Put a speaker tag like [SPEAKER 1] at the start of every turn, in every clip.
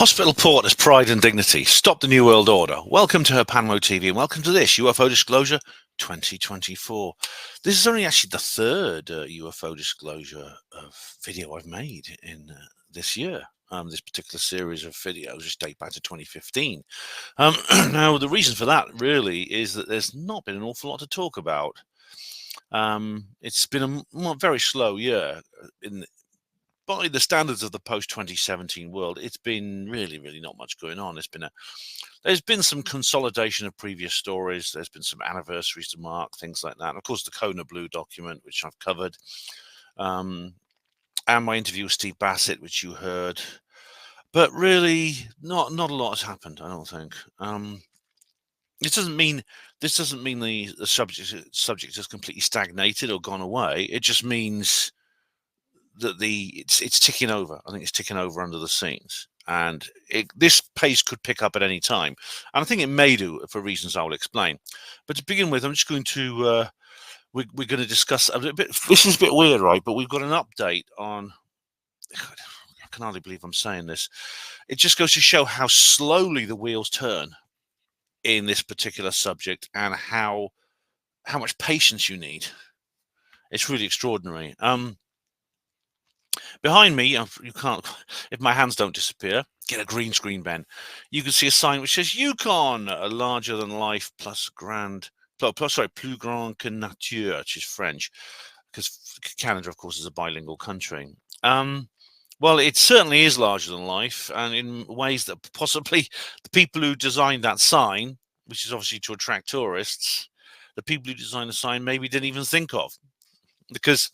[SPEAKER 1] Hospital port as pride and dignity. Stop the New World Order. Welcome to her Panmo TV and welcome to this UFO Disclosure 2024. This is only actually the third UFO Disclosure video I've made in this year. This particular series of videos just date back to 2015. Now, the reason for that really is that there's not been an awful lot to talk about. It's been a very slow year by the standards of the post-2017 world. It's been really not much going on. There's been some consolidation of previous stories. There's been some anniversaries to mark, things like that. And of course, the Kona Blue document, which I've covered, and my interview with Steve Bassett, which you heard. But really, not a lot has happened, I don't think. This doesn't mean the subject has completely stagnated or gone away. It just means that it's ticking over. I think it's ticking over under the scenes, and this pace could pick up at any time, and I think it may do for reasons I will explain. But to begin with, I'm just going to we're going to discuss a bit. This is a bit weird, right? But we've got an update on. I can hardly believe I'm saying this. It just goes to show how slowly the wheels turn in this particular subject, and how much patience you need. It's really extraordinary. Behind me, you can't, if my hands don't disappear, get a green screen, Ben. You can see a sign which says Yukon, a larger than life plus plus grand que nature, which is French, because Canada, of course, is a bilingual country. Well, it certainly is larger than life, and in ways that possibly the people who designed that sign, which is obviously to attract tourists, the people who designed the sign maybe didn't even think of, because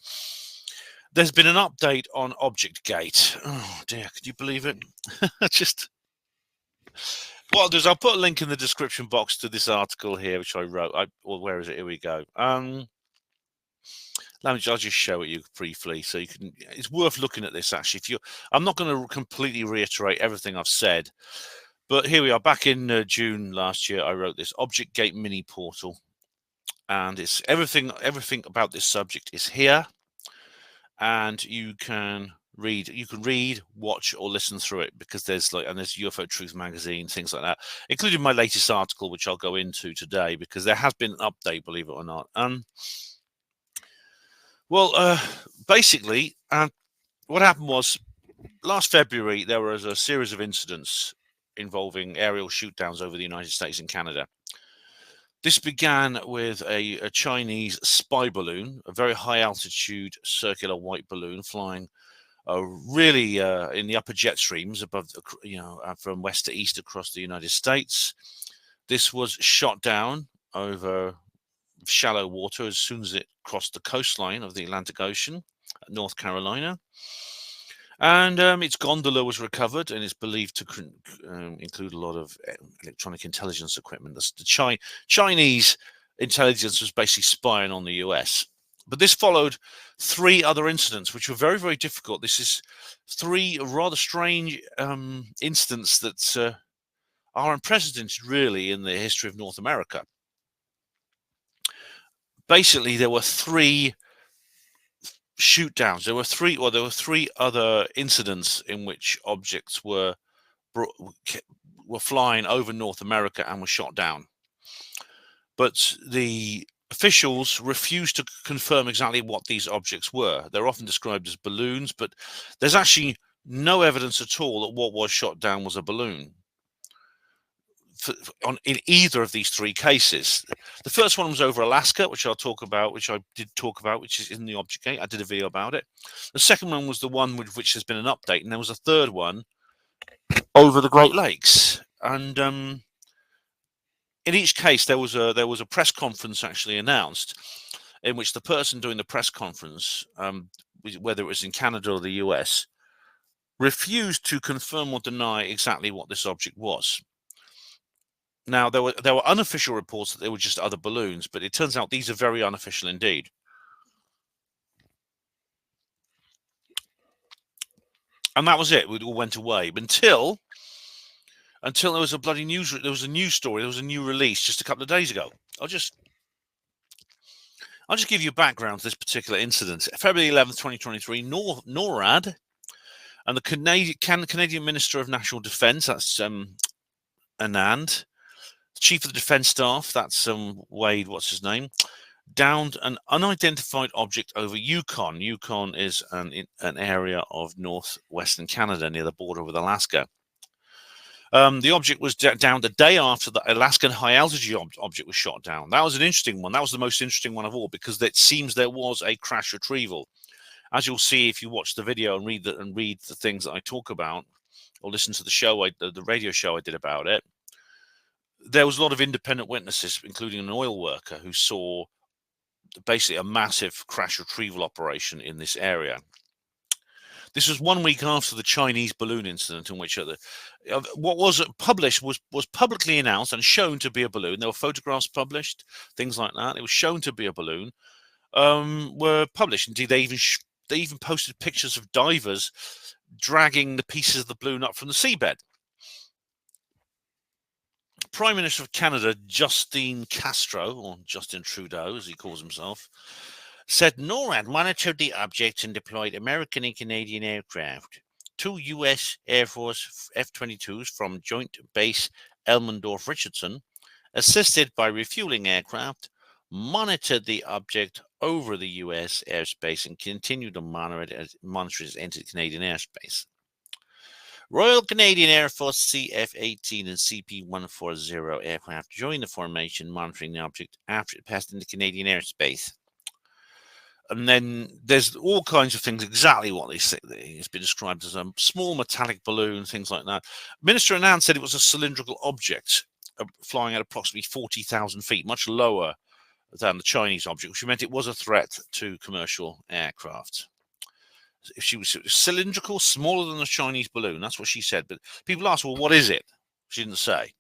[SPEAKER 1] there's been an update on Objectgate. Oh dear, could you believe it? What I'll do is I'll put a link in the description box to this article here, which I wrote. Where is it? Here we go. I'll just show it you briefly, so you can. It's worth looking at this actually. I'm not going to completely reiterate everything I've said, but here we are. Back in June last year, I wrote this Objectgate mini portal, and it's everything about this subject is here. And you can read, watch, or listen through it, because there's UFO Truth magazine, things like that, including my latest article, which I'll go into today, because there has been an update, believe it or not. Basically, what happened was last February there was a series of incidents involving aerial shootdowns over the United States and Canada. This began with a Chinese spy balloon, a very high altitude circular white balloon flying really in the upper jet streams above, from west to east across the United States. This was shot down over shallow water as soon as it crossed the coastline of the Atlantic Ocean at North Carolina. And its gondola was recovered, and it's believed to include a lot of electronic intelligence equipment. The Chinese intelligence was basically spying on the US. But this followed three other incidents, which were very difficult. This is three rather strange incidents that are unprecedented, really, in the history of North America. Basically, there were three shootdowns. There were three other incidents in which objects were flying over North America and were shot down. But the officials refused to confirm exactly what these objects were. They're often described as balloons, but there's actually no evidence at all that what was shot down was a balloon in either of these three cases. The first one was over Alaska, which I did talk about, which is in the Objectgate. I did a video about it. The second one was the one with which there's been an update, and there was a third one over the Great Lakes. And in each case, there was a press conference actually announced, in which the person doing the press conference, whether it was in Canada or the US, refused to confirm or deny exactly what this object was. Now, there were unofficial reports that they were just other balloons, but it turns out these are very unofficial indeed. And that was it. It all went away until there was a news story. There was a new release just a couple of days ago. I'll just give you a background to this particular incident. February 11th, 2023, NORAD And the Canadian Minister of National Defence, that's Anand. Chief of the Defence Staff, that's Wade, what's his name, downed an unidentified object over Yukon. Yukon is an area of northwestern Canada near the border with Alaska. The object was down the day after the Alaskan high-altitude object was shot down. That was an interesting one. That was the most interesting one of all, because it seems there was a crash retrieval. As you'll see if you watch the video and read the things that I talk about, or listen to the show, the radio show I did about it, there was a lot of independent witnesses, including an oil worker, who saw basically a massive crash retrieval operation in this area. This was 1 week after the Chinese balloon incident, in which what was published was publicly announced and shown to be a balloon. There were photographs published, things like that. It was shown to be a balloon. Were published. Indeed, they even posted pictures of divers dragging the pieces of the balloon up from the seabed. Prime Minister of Canada, Justin Trudeau, as he calls himself, said NORAD monitored the object and deployed American and Canadian aircraft. 2 U.S. Air Force F-22s from Joint Base Elmendorf-Richardson, assisted by refueling aircraft, monitored the object over the U.S. airspace and continued to monitor it as it entered Canadian airspace. Royal Canadian Air Force CF-18 and CP-140 aircraft joined the formation, monitoring the object after it passed into Canadian airspace. And then there's all kinds of things, exactly what they say. It's been described as a small metallic balloon, things like that. Minister Anand said it was a cylindrical object flying at approximately 40,000 feet, much lower than the Chinese object, which meant it was a threat to commercial aircraft. If she was cylindrical, smaller than a Chinese balloon, that's what she said. But people asked, well, what is it? She didn't say.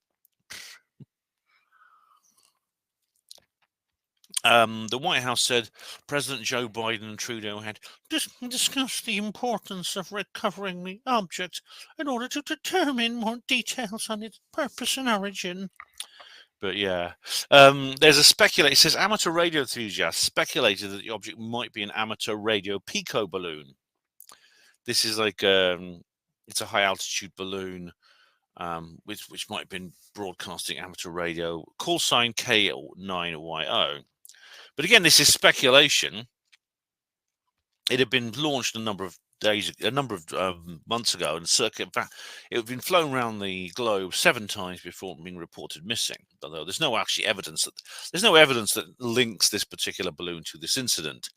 [SPEAKER 1] The White House said President Joe Biden and Trudeau had discussed the importance of recovering the object in order to determine more details on its purpose and origin. But yeah, there's a speculation. It says amateur radio enthusiasts speculated that the object might be an amateur radio pico balloon. This is like it's a high altitude balloon, which might have been broadcasting amateur radio. Call sign K9YO. But again, this is speculation. It had been launched a number of months ago, and it had been flown around the globe 7 times before being reported missing. Although there's no evidence that links this particular balloon to this incident.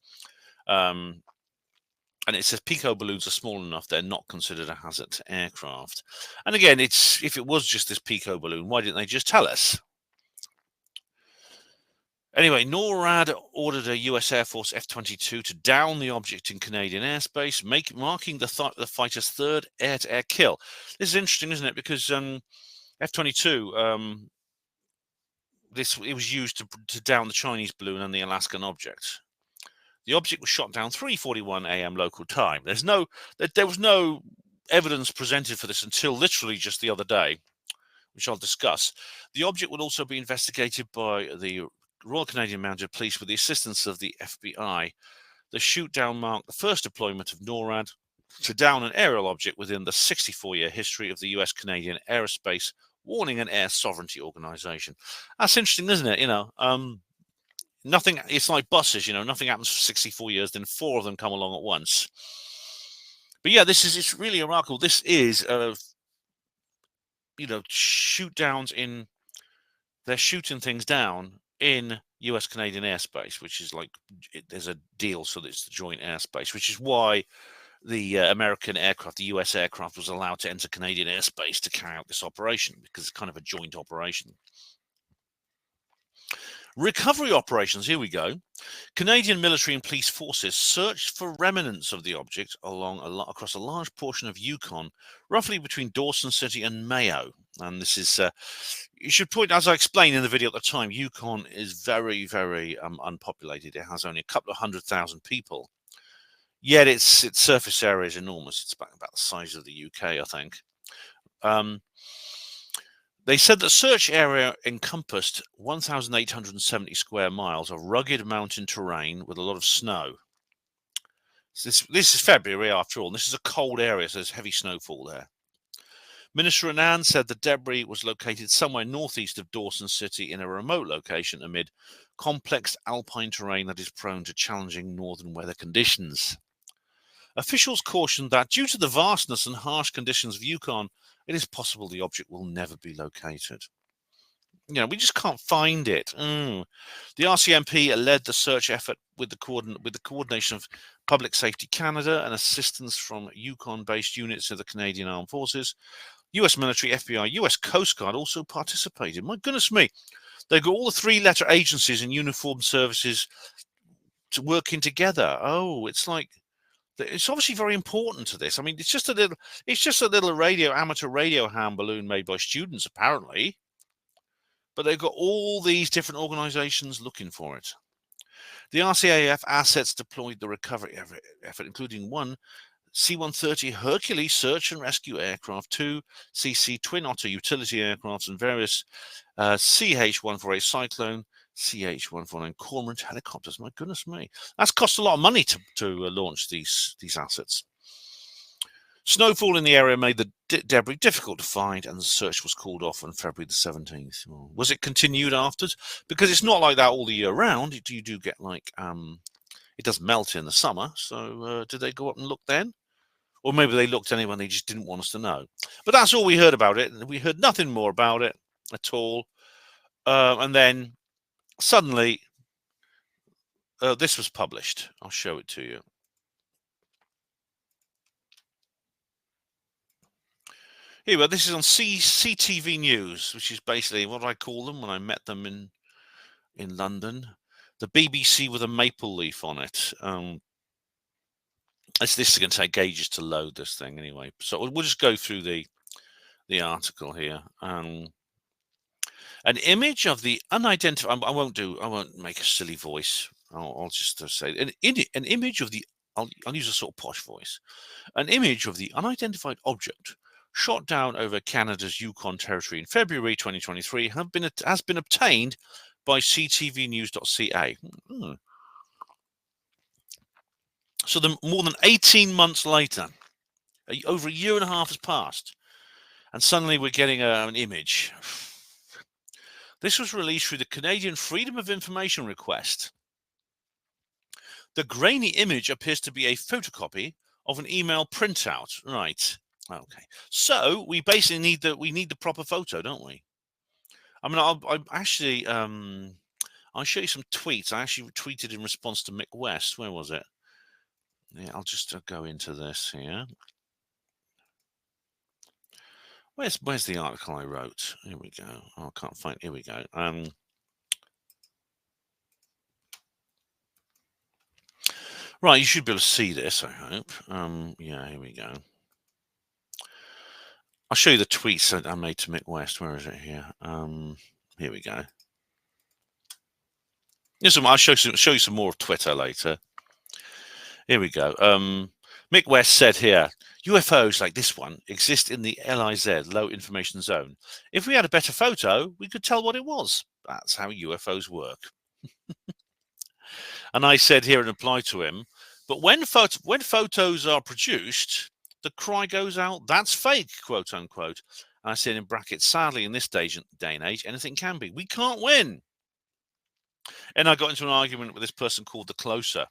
[SPEAKER 1] And it says pico balloons are small enough they're not considered a hazard to aircraft. And again, if it was just this pico balloon, why didn't they just tell us? Anyway, NORAD ordered a U.S. Air Force F-22 to down the object in Canadian airspace, marking the fighter's 3rd air-to-air kill. This is interesting, isn't it? Because F-22, it was used to down the Chinese balloon and the Alaskan object. The object was shot down 3:41 a.m. local time. There was no evidence presented for this until literally just the other day, which I'll discuss. The object would also be investigated by the Royal Canadian Mounted Police with the assistance of the FBI. The shoot-down marked the first deployment of NORAD to down an aerial object within the 64-year history of the U.S.-Canadian Aerospace Warning and Air Sovereignty Organization. That's interesting, isn't it? Nothing. It's like buses, nothing happens for 64 years, then 4 of them come along at once. But yeah, it's really remarkable. This is, shoot downs they're shooting things down in US Canadian airspace, which is like, there's a deal so that it's the joint airspace, which is why the American aircraft, the US aircraft, was allowed to enter Canadian airspace to carry out this operation, because it's kind of a joint operation. Recovery operations, here we go. Canadian military and police forces searched for remnants of the object across a large portion of Yukon, roughly between Dawson City and Mayo. And this is, you should point, as I explained in the video at the time, Yukon is very, very unpopulated. It has only a couple of 100,000 people. Yet its surface area is enormous. It's about the size of the UK, I think. They said the search area encompassed 1,870 square miles of rugged mountain terrain with a lot of snow. So this is February after all, and this is a cold area, so there's heavy snowfall there. Minister Anand said the debris was located somewhere northeast of Dawson City in a remote location amid complex alpine terrain that is prone to challenging northern weather conditions. Officials cautioned that due to the vastness and harsh conditions of Yukon, it is possible the object will never be located. We just can't find it. The RCMP led the search effort with the coordination of Public Safety Canada and assistance from Yukon-based units of the Canadian Armed Forces. US military, FBI, US Coast Guard also participated. My goodness me. They've got all the three-letter agencies and uniformed services working together. Oh, it's obviously very important to this. I mean, it's just a little amateur radio ham balloon made by students, apparently. But they've got all these different organizations looking for it. The RCAF assets deployed the recovery effort, including one C-130 Hercules search and rescue aircraft, two CC Twin Otter utility aircrafts, and various CH-148 Cyclone, CH-149 Cormorant helicopters. My goodness me. That's cost a lot of money to launch these assets. Snowfall in the area made the debris difficult to find, and the search was called off on February the 17th. Was it continued afterwards? Because it's not like that all the year round. You do get it does melt in the summer. So did they go up and look then? Or maybe they looked anyway and they just didn't want us to know. But that's all we heard about it. We heard nothing more about it at all. And then suddenly this was published. I'll show it to you. Here, well, this is on CTV News, which is basically what I call them when I met them in London. The BBC with a maple leaf on it. This is going to take ages to load this thing anyway. So we'll just go through the article here. An image of the unidentified. I won't make a silly voice. I'll just say an image of the. I'll use a sort of posh voice. An image of the unidentified object shot down over Canada's Yukon territory in February 2023 has been obtained by ctvnews.ca. So more than 18 months later, over a year and a half has passed, and suddenly we're getting an image. This was released through the Canadian Freedom of Information request. The grainy image appears to be a photocopy of an email printout. Right. Okay. So we basically need the proper photo, don't we? I mean, I'll show you some tweets. I actually tweeted in response to Mick West. Where was it? Yeah, I'll just go into this here. Where's the article I wrote? Here we go. Oh, I can't find. Here we go. Right, you should be able to see this, I hope. Yeah, here we go. I'll show you the tweets that I made to Mick West. Where is it here? Here we go. I'll show you some more of Twitter later. Here we go. Mick West said here, UFOs like this one exist in the LIZ, low information zone. If we had a better photo, we could tell what it was. That's how UFOs work. And I said here in reply to him, but when photos are produced, the cry goes out, that's fake, quote unquote. And I said in brackets, sadly, in this day and age, anything can be. We can't win. And I got into an argument with this person called The Closer.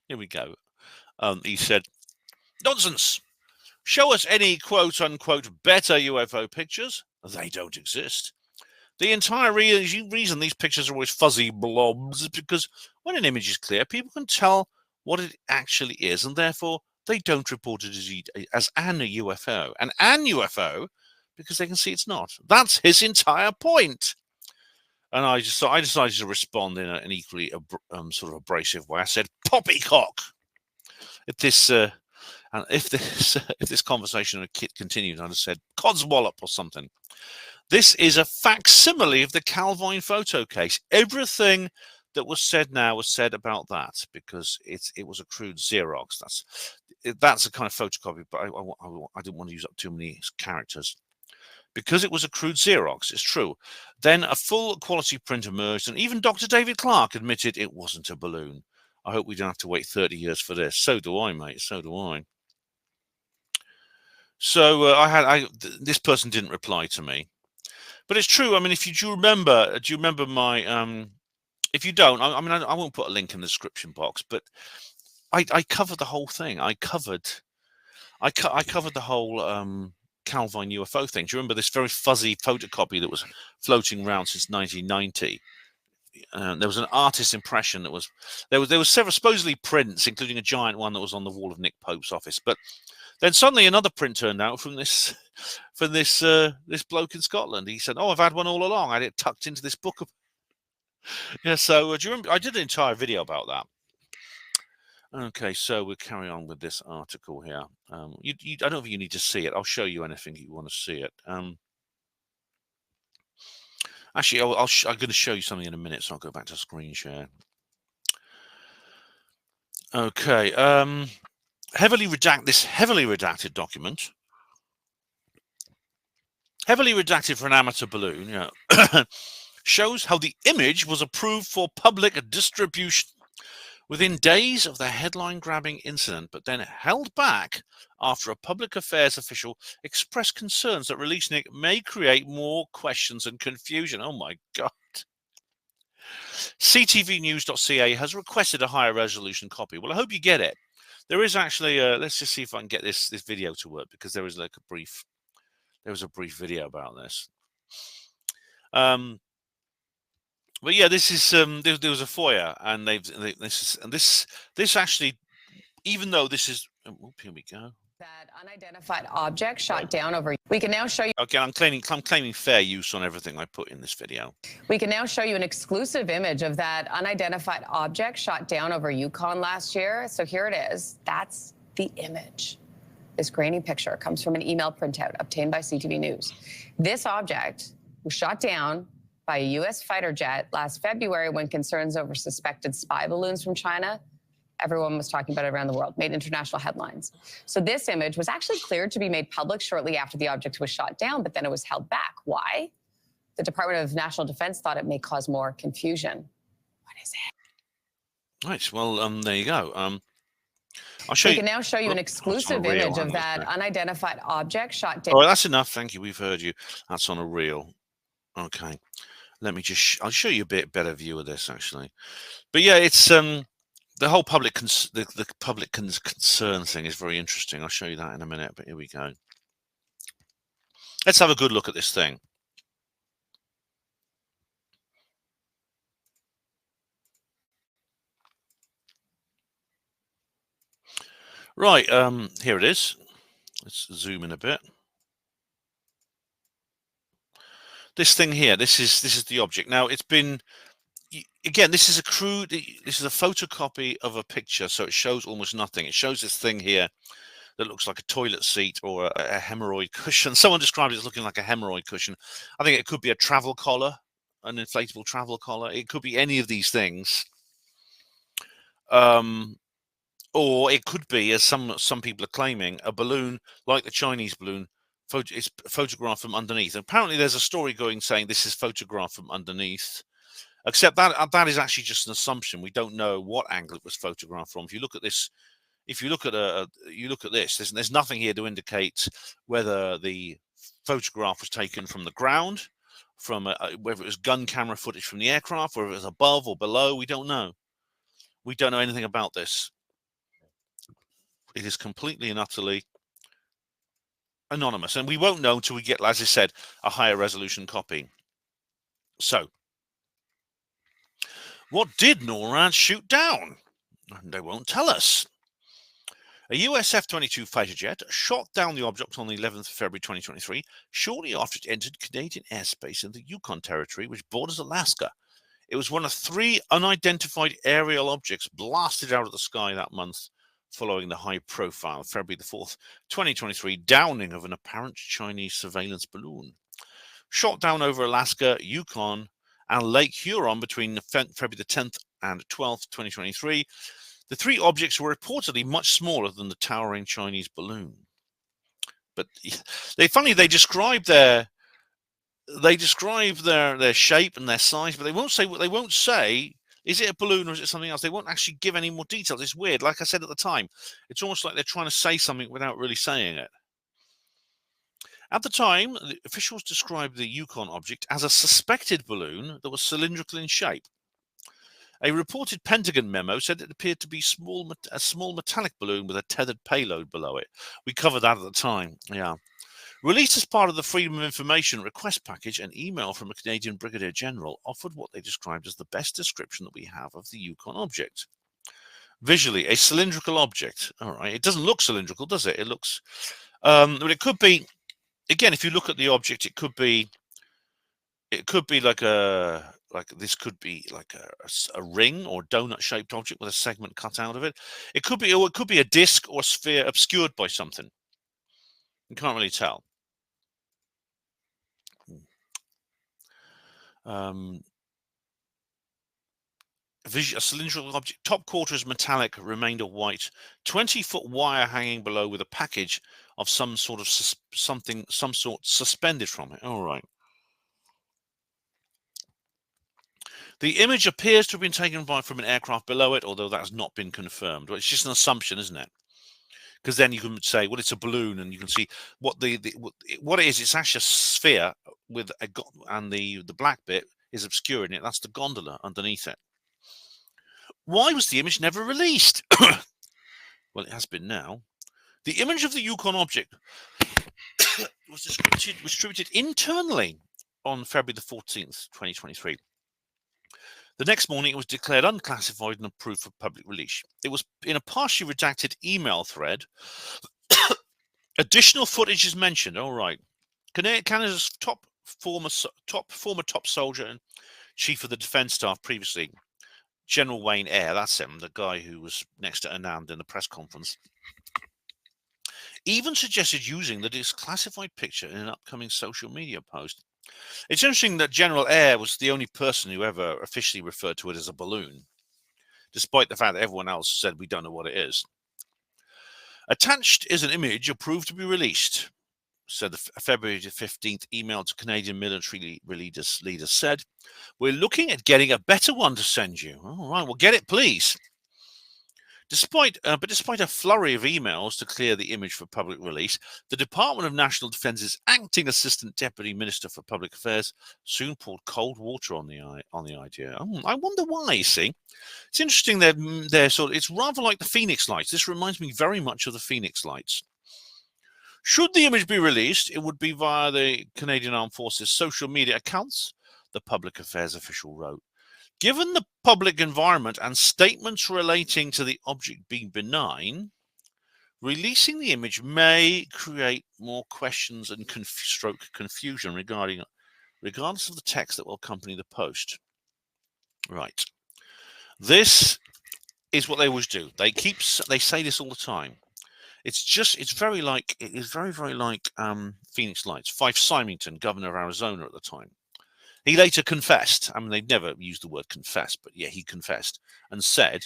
[SPEAKER 1] Here we go. He said, nonsense. Show us any quote unquote better UFO pictures. They don't exist. The entire reason these pictures are always fuzzy blobs is because when an image is clear, people can tell what it actually is, and therefore they don't report it as an UFO. An UFO because they can see it's not. That's his entire point. And I decided to respond in an equally sort of abrasive way. I said, "Poppycock." If this conversation continued, I'd have said, "Codswallop" or something. This is a facsimile of the Calvine photo case. Everything that was said now was said about that because it was a crude Xerox. That's a kind of photocopy, but I didn't want to use up too many characters. Because it was a crude Xerox, it's true. Then a full quality print emerged, and even Dr. David Clark admitted it wasn't a balloon. I hope we don't have to wait 30 years for this. So do I, mate. So do I. So this person didn't reply to me, but it's true. I mean, do you remember my if you don't, I won't put a link in the description box, but I covered the whole thing. I covered the whole Calvine UFO thing. Do you remember this very fuzzy photocopy that was floating around since 1990? There was an artist's impression that was there was several supposedly prints, including a giant one that was on the wall of Nick Pope's office. But then suddenly another print turned out from this bloke in Scotland. He said, "Oh, I've had one all along. I had it tucked into this book." Yeah. So do you remember? I did an entire video about that. Okay, so we'll carry on with this article here. I don't think you need to see it. I'll show you anything you want to see it. Actually, I'm going to show you something in a minute, so I'll go back to screen share. Okay, heavily redacted document. Heavily redacted for an amateur balloon, yeah. Shows how the image was approved for public distribution within days of the headline-grabbing incident, but then held back after a public affairs official expressed concerns that releasing it may create more questions and confusion. Oh my God. ctvnews.ca has requested a higher resolution copy. Well, I hope you get it. There is actually let's just see if I can get this video to work, because there was a brief video about this. But yeah, this is there was a FOIA, and this actually, even though this is, here we go.
[SPEAKER 2] That unidentified object shot down over. We can now show you.
[SPEAKER 1] Okay, I'm claiming fair use on everything I put in this video.
[SPEAKER 2] We can now show you an exclusive image of that unidentified object shot down over Yukon last year. So here it is. That's the image. This grainy picture comes from an email printout obtained by CTV News. This object was shot down by a U.S. fighter jet last February when concerns over suspected spy balloons from China, everyone was talking about it around the world, made international headlines. So this image was actually cleared to be made public shortly after the object was shot down, but then it was held back. Why? The Department of National Defense thought it may cause more confusion. What is it?
[SPEAKER 1] Nice. Well, there you go. I'll show you.
[SPEAKER 2] We can now show you an exclusive image of that unidentified object shot down.
[SPEAKER 1] Oh, that's enough. Thank you. We've heard you. That's on a reel. Okay. Let me just, I'll show you a bit better view of this, actually. But yeah, it's the whole public concern thing is very interesting. I'll show you that in a minute, but here we go. Let's have a good look at this thing. Right, here it is. Let's zoom in a bit. This thing here, this is the object. Now, it's been, again, this is a photocopy of a picture, so it shows almost nothing. It shows this thing here that looks like a toilet seat or a hemorrhoid cushion. Someone described it as looking like a hemorrhoid cushion. I think it could be a travel collar, an inflatable travel collar. It could be any of these things. Or it could be, as some people are claiming, a balloon like the Chinese balloon. It's photographed from underneath. Apparently, there's a story going saying this is photographed from underneath. Except that is actually just an assumption. We don't know what angle it was photographed from. If you look at this, there's nothing here to indicate whether the photograph was taken from the ground, from whether it was gun camera footage from the aircraft, whether it was above or below. We don't know. We don't know anything about this. It is completely and utterly anonymous, and we won't know until we get, as I said, a higher resolution copy. So, what did NORAD shoot down? They won't tell us. A US F-22 fighter jet shot down the object on the 11th of February 2023, shortly after it entered Canadian airspace in the Yukon territory, which borders Alaska. It was one of 3 unidentified aerial objects blasted out of the sky that month, following the high-profile February the 4th, 2023 downing of an apparent Chinese surveillance balloon. Shot down over Alaska, Yukon, and Lake Huron between February the 10th and 12th, 2023, the 3 objects were reportedly much smaller than the towering Chinese balloon. But they describe their shape and their size, but they won't say Is it a balloon or is it something else? They won't actually give any more details. It's weird. Like I said at the time, it's almost like they're trying to say something without really saying it. At the time, the officials described the Yukon object as a suspected balloon that was cylindrical in shape. A reported Pentagon memo said it appeared to be a small metallic balloon with a tethered payload below it. We covered that at the time, yeah. Released as part of the Freedom of Information request package, an email from a Canadian Brigadier General offered what they described as the best description that we have of the Yukon object. Visually, a cylindrical object. All right, it doesn't look cylindrical, does it? It looks, but it could be. Again, if you look at the object, it could be like this could be like a ring or donut-shaped object with a segment cut out of it. It could be a disc or a sphere obscured by something. You can't really tell. A cylindrical object, top quarter is metallic, remainder white, 20-foot wire hanging below with a package of some sort suspended from it. All right. The image appears to have been taken from an aircraft below it, although that has not been confirmed. Well, it's just an assumption, isn't it? Because then you can say, well, it's a balloon, and you can see what what it is. It's actually a sphere with and the black bit is obscuring it. That's the gondola underneath it. Why was the image never released? Well, it has been now. The image of the Yukon object was distributed internally on February the 14th, 2023. The next morning, it was declared unclassified and approved for public release. It was in a partially redacted email thread. Additional footage is mentioned. All right. Canada's former top soldier and chief of the defence staff previously, General Wayne Eyre, that's him, the guy who was next to Anand in the press conference, even suggested using the disclassified picture in an upcoming social media post. It's interesting that General Eyre was the only person who ever officially referred to it as a balloon, despite the fact that everyone else said we don't know what it is. Attached is an image approved to be released, said the February 15th email to Canadian military leaders said. We're looking at getting a better one to send you. All right, well, get it, please. Despite a flurry of emails to clear the image for public release, the Department of National Defence's acting Assistant Deputy Minister for Public Affairs soon poured cold water on the idea. I wonder why. You see, it's interesting. It's rather like the Phoenix Lights. This reminds me very much of the Phoenix Lights. Should the image be released, it would be via the Canadian Armed Forces social media accounts, the public affairs official wrote. Given the public environment and statements relating to the object being benign, releasing the image may create more questions and confusion regardless of the text that will accompany the post. Right. This is what they always do. They say this all the time. It is very, very like Phoenix Lights. Fife Symington, governor of Arizona at the time. He later confessed. I mean, they never used the word confess, but yeah, he confessed and said,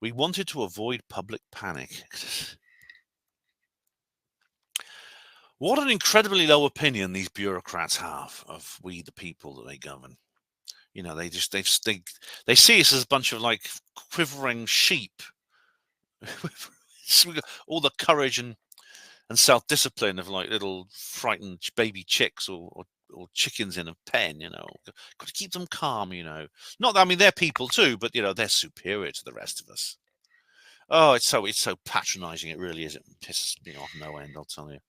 [SPEAKER 1] we wanted to avoid public panic. What an incredibly low opinion these bureaucrats have of we, the people that they govern. You know, they see us as a bunch of like quivering sheep. All the courage and self-discipline of like little frightened baby chicks or chickens in a pen, you know. Got to keep them calm, you know. Not that, I mean, they're people too, but you know, they're superior to the rest of us. Oh, it's so patronizing. It really is. It pisses me off no end, I'll tell you.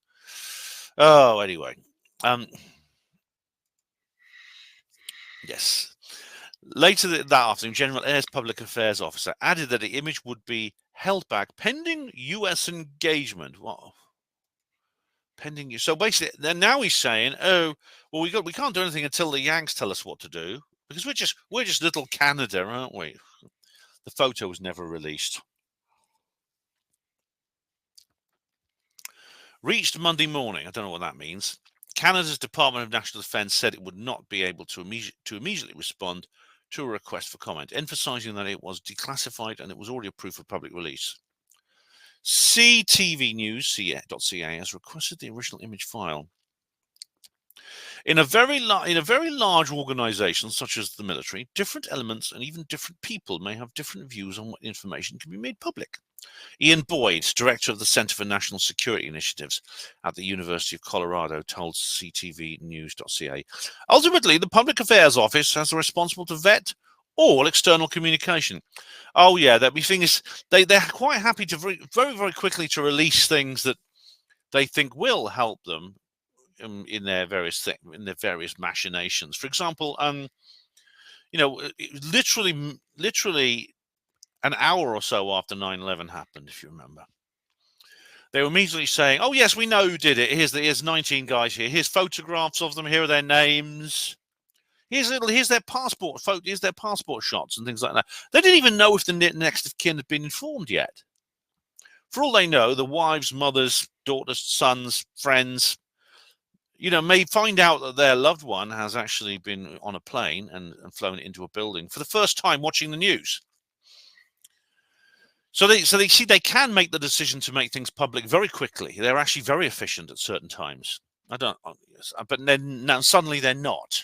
[SPEAKER 1] Oh, anyway. Yes. Later that afternoon, General Eyre's public affairs officer added that the image would be held back pending U.S. engagement. What? Pending you. So basically, then now he's saying, "Oh, well, we can't do anything until the Yanks tell us what to do because we're just little Canada, aren't we?" The photo was never released. Reached Monday morning. I don't know what that means. Canada's Department of National Defence said it would not be able to immediately respond to a request for comment, emphasising that it was declassified and it was already approved for public release. CTV News.ca has requested the original image file. In a very large organization such as the military, different elements and even different people may have different views on what information can be made public. Ian Boyd, director of the Center for National Security Initiatives at the University of Colorado, told ctvnews.ca, ultimately, the Public Affairs Office has the responsibility to vet all external communication. Oh yeah, the thing is, they're quite happy to very, very quickly to release things that they think will help them in their various machinations. For example, literally an hour or so after 9/11 happened, if you remember, they were immediately saying, "Oh yes, we know who did it. Here's 19 guys here. Here's photographs of them. Here are their names. Here's their passport here's their passport shots and things like that." They didn't even know if the next of kin had been informed yet. For all they know, the wives, mothers, daughters, sons, friends, may find out that their loved one has actually been on a plane and flown into a building for the first time watching the news. So they see they can make the decision to make things public very quickly. They're actually very efficient at certain times. But then now suddenly they're not.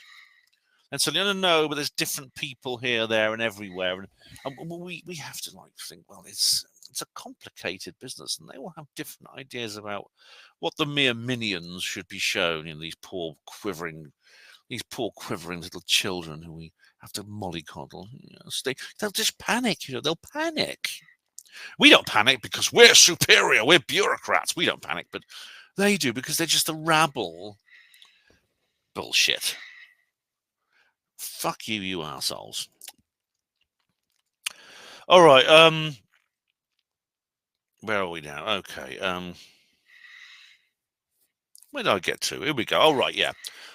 [SPEAKER 1] And so no, but there's different people here, there, and everywhere, and we have to think. Well, it's a complicated business, and they all have different ideas about what the mere minions should be shown. These poor quivering little children who we have to mollycoddle. They'll just panic. They'll panic. We don't panic because we're superior. We're bureaucrats. We don't panic, but they do because they're just a rabble. Bullshit. Fuck you, you assholes. All right. Where are we now? Okay. Where did I get to? Here we go. All right. Yeah.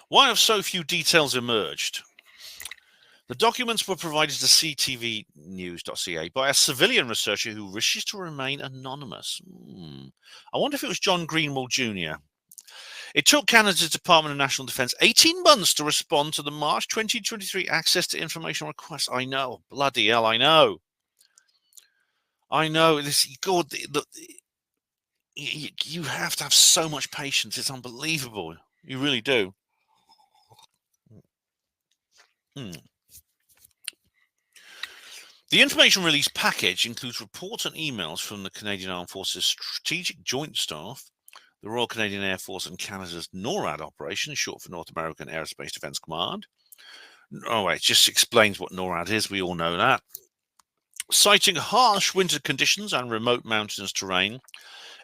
[SPEAKER 1] Why have so few details emerged? The documents were provided to ctvnews.ca by a civilian researcher who wishes to remain anonymous. I wonder if it was John Greenwald Jr. It took Canada's Department of National Defence 18 months to respond to the March 2023 access to information request. I know. Bloody hell, I know. God, you have to have so much patience. It's unbelievable. You really do. The information release package includes reports and emails from the Canadian Armed Forces Strategic Joint Staff, the Royal Canadian Air Force, and Canada's NORAD operation, short for North American Aerospace Defence Command. It just explains what NORAD is. We all know that. Citing harsh winter conditions and remote mountainous terrain,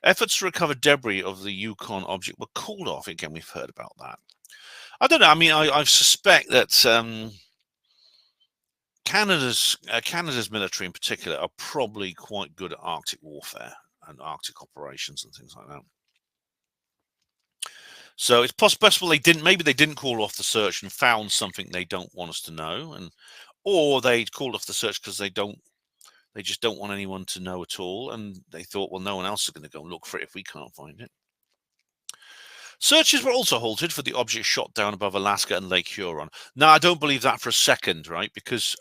[SPEAKER 1] efforts to recover debris of the Yukon object were called off. Again, we've heard about that. I don't know. I mean, I suspect that Canada's military in particular are probably quite good at Arctic warfare and Arctic operations and things like that. So it's possible they didn't call off the search and found something they don't want us to know, or they called off the search because they just don't want anyone to know at all, and they thought, well, no one else is going to go and look for it if we can't find it. Searches were also halted for the object shot down above Alaska and Lake Huron. Now, I don't believe that for a second, right? Because,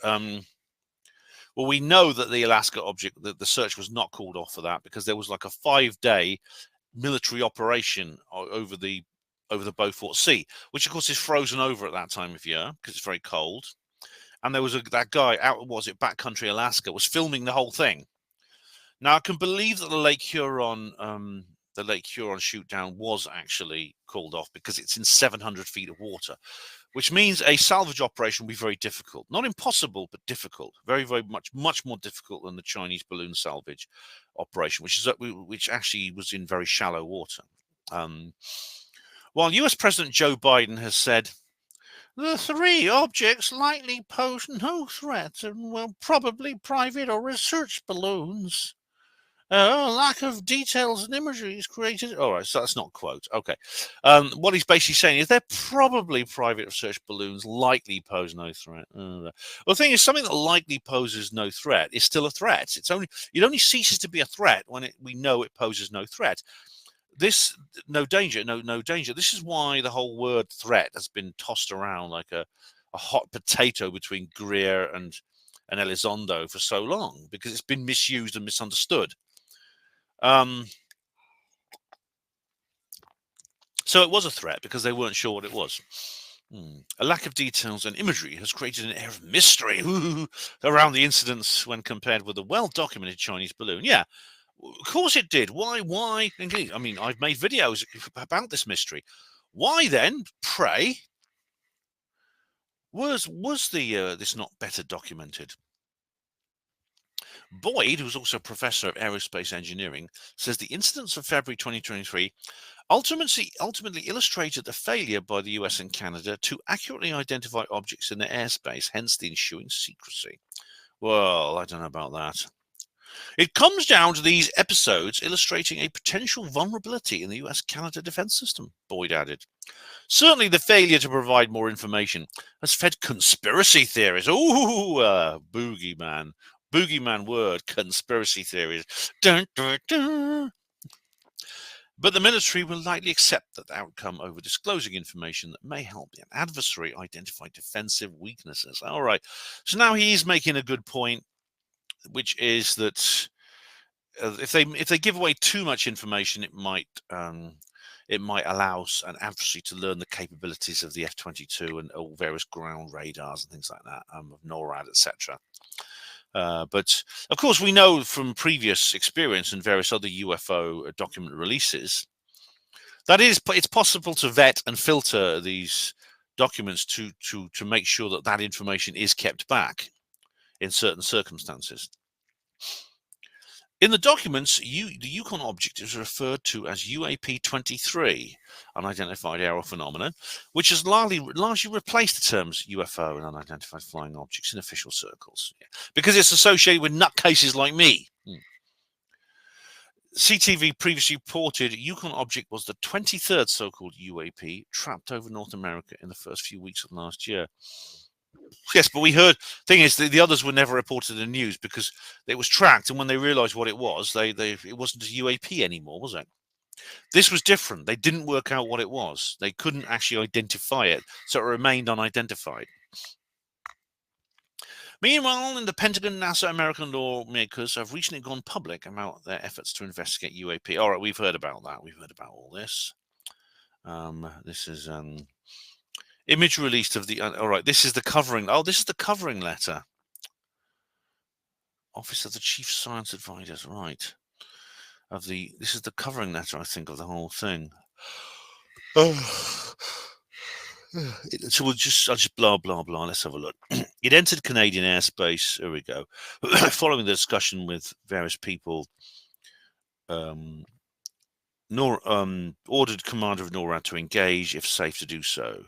[SPEAKER 1] we know that the Alaska object, the search was not called off for that because there was like a 5-day military operation over the Beaufort Sea, which of course is frozen over at that time of year because it's very cold. And there was that guy out, backcountry Alaska, was filming the whole thing. Now I can believe that the Lake Huron shoot down was actually called off because it's in 700 feet of water, which means a salvage operation will be very difficult. Not impossible, but difficult. Very, very much more difficult than the Chinese balloon salvage operation, which actually was in very shallow water. While US President Joe Biden has said, the 3 objects likely pose no threat and were probably private or research balloons. Lack of details and imagery is created. All right, so that's not a quote. Okay. What he's basically saying is they're probably private research balloons, likely pose no threat. Well, the thing is, something that likely poses no threat is still a threat. It only ceases to be a threat when we know it poses no threat. No danger. This is why the whole word threat has been tossed around like a hot potato between Greer and Elizondo for so long, because it's been misused and misunderstood. So it was a threat because they weren't sure what it was. A lack of details and imagery has created an air of mystery around the incidents when compared with a well-documented Chinese balloon. Yeah, of course it did. Why? Indeed. I mean, I've made videos about this mystery. Why then, pray, was this not better documented? Boyd, who's also a professor of aerospace engineering, says the incidents of February 2023 ultimately illustrated the failure by the US and Canada to accurately identify objects in their airspace, hence the ensuing secrecy. Well, I don't know about that. It comes down to these episodes illustrating a potential vulnerability in the US-Canada defense system, Boyd added. Certainly the failure to provide more information has fed conspiracy theories. Ooh, boogeyman word, conspiracy theories. Dun, dun, dun. But the military will likely accept that outcome over disclosing information that may help an adversary identify defensive weaknesses. All right. So now he's making a good point, which is that if they give away too much information, it might allow an adversary to learn the capabilities of the F-22 and all various ground radars and things like that, of NORAD, etc. But of course, we know from previous experience and various other UFO document releases that it's possible to vet and filter these documents to make sure that information is kept back in certain circumstances. In the documents, the Yukon object is referred to as UAP-23, unidentified aerial phenomenon, which has largely replaced the terms UFO and unidentified flying objects in official circles, because it's associated with nutcases like me. CTV previously reported Yukon object was the 23rd so-called UAP trapped over North America in the first few weeks of last year. Yes, but we heard. Thing is, the others were never reported in the news because it was tracked, and when they realised what it was, it wasn't a UAP anymore, was it? This was different. They didn't work out what it was. They couldn't actually identify it, so it remained unidentified. Meanwhile, in the Pentagon, NASA, American lawmakers have recently gone public about their efforts to investigate UAP. All right, we've heard about that. We've heard about all this. This is image released of the. All right, this is the covering. Oh, this is the covering letter. Office of the Chief Science Advisors, right? This is the covering letter, I think, of the whole thing. Oh. So I'll just blah blah blah. Let's have a look. It entered Canadian airspace. Here we go. Following the discussion with various people, ordered commander of NORAD to engage if safe to do so.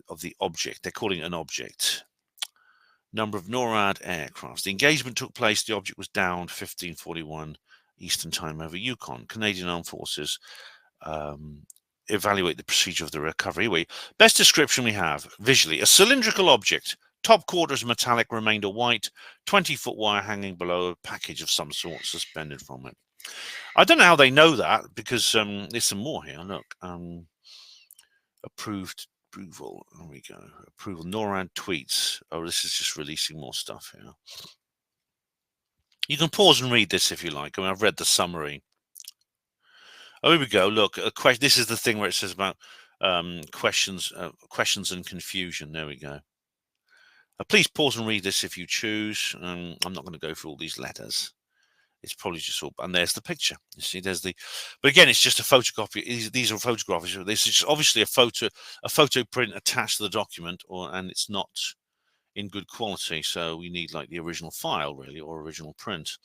[SPEAKER 1] Of the object, they're calling it an object. Number of NORAD aircraft. The engagement took place. The object was downed 1541 Eastern Time over Yukon. Canadian Armed Forces evaluate the procedure of the recovery. Best description we have visually: a cylindrical object, top quarters metallic, remainder white, 20-foot wire hanging below, a package of some sort suspended from it. I don't know how they know that because there's some more here. Look, approval. There we go. Approval. NORAD tweets. Oh, this is just releasing more stuff here. You can pause and read this if you like. I mean, I've read the summary. Oh, here we go. Look, this is the thing where it says about questions and confusion. There we go. Please pause and read this if you choose. I'm not going to go through all these letters. It's probably just all. And there's the picture. You see, there's the. But again, it's just a photocopy. These are photographs. This is obviously a photo print attached to the document, and it's not in good quality. So we need like the original file, really, or original print.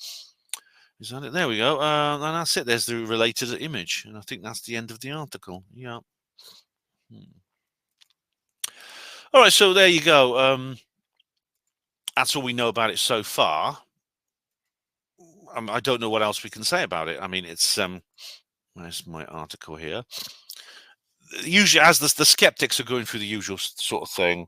[SPEAKER 1] Is that it? There we go. And that's it. There's the related image. And I think that's the end of the article. Yeah. All right. So there you go. That's all we know about it so far. I don't know what else we can say about it. I mean, it's where's my article here? Usually, as the skeptics are going through the usual sort of thing,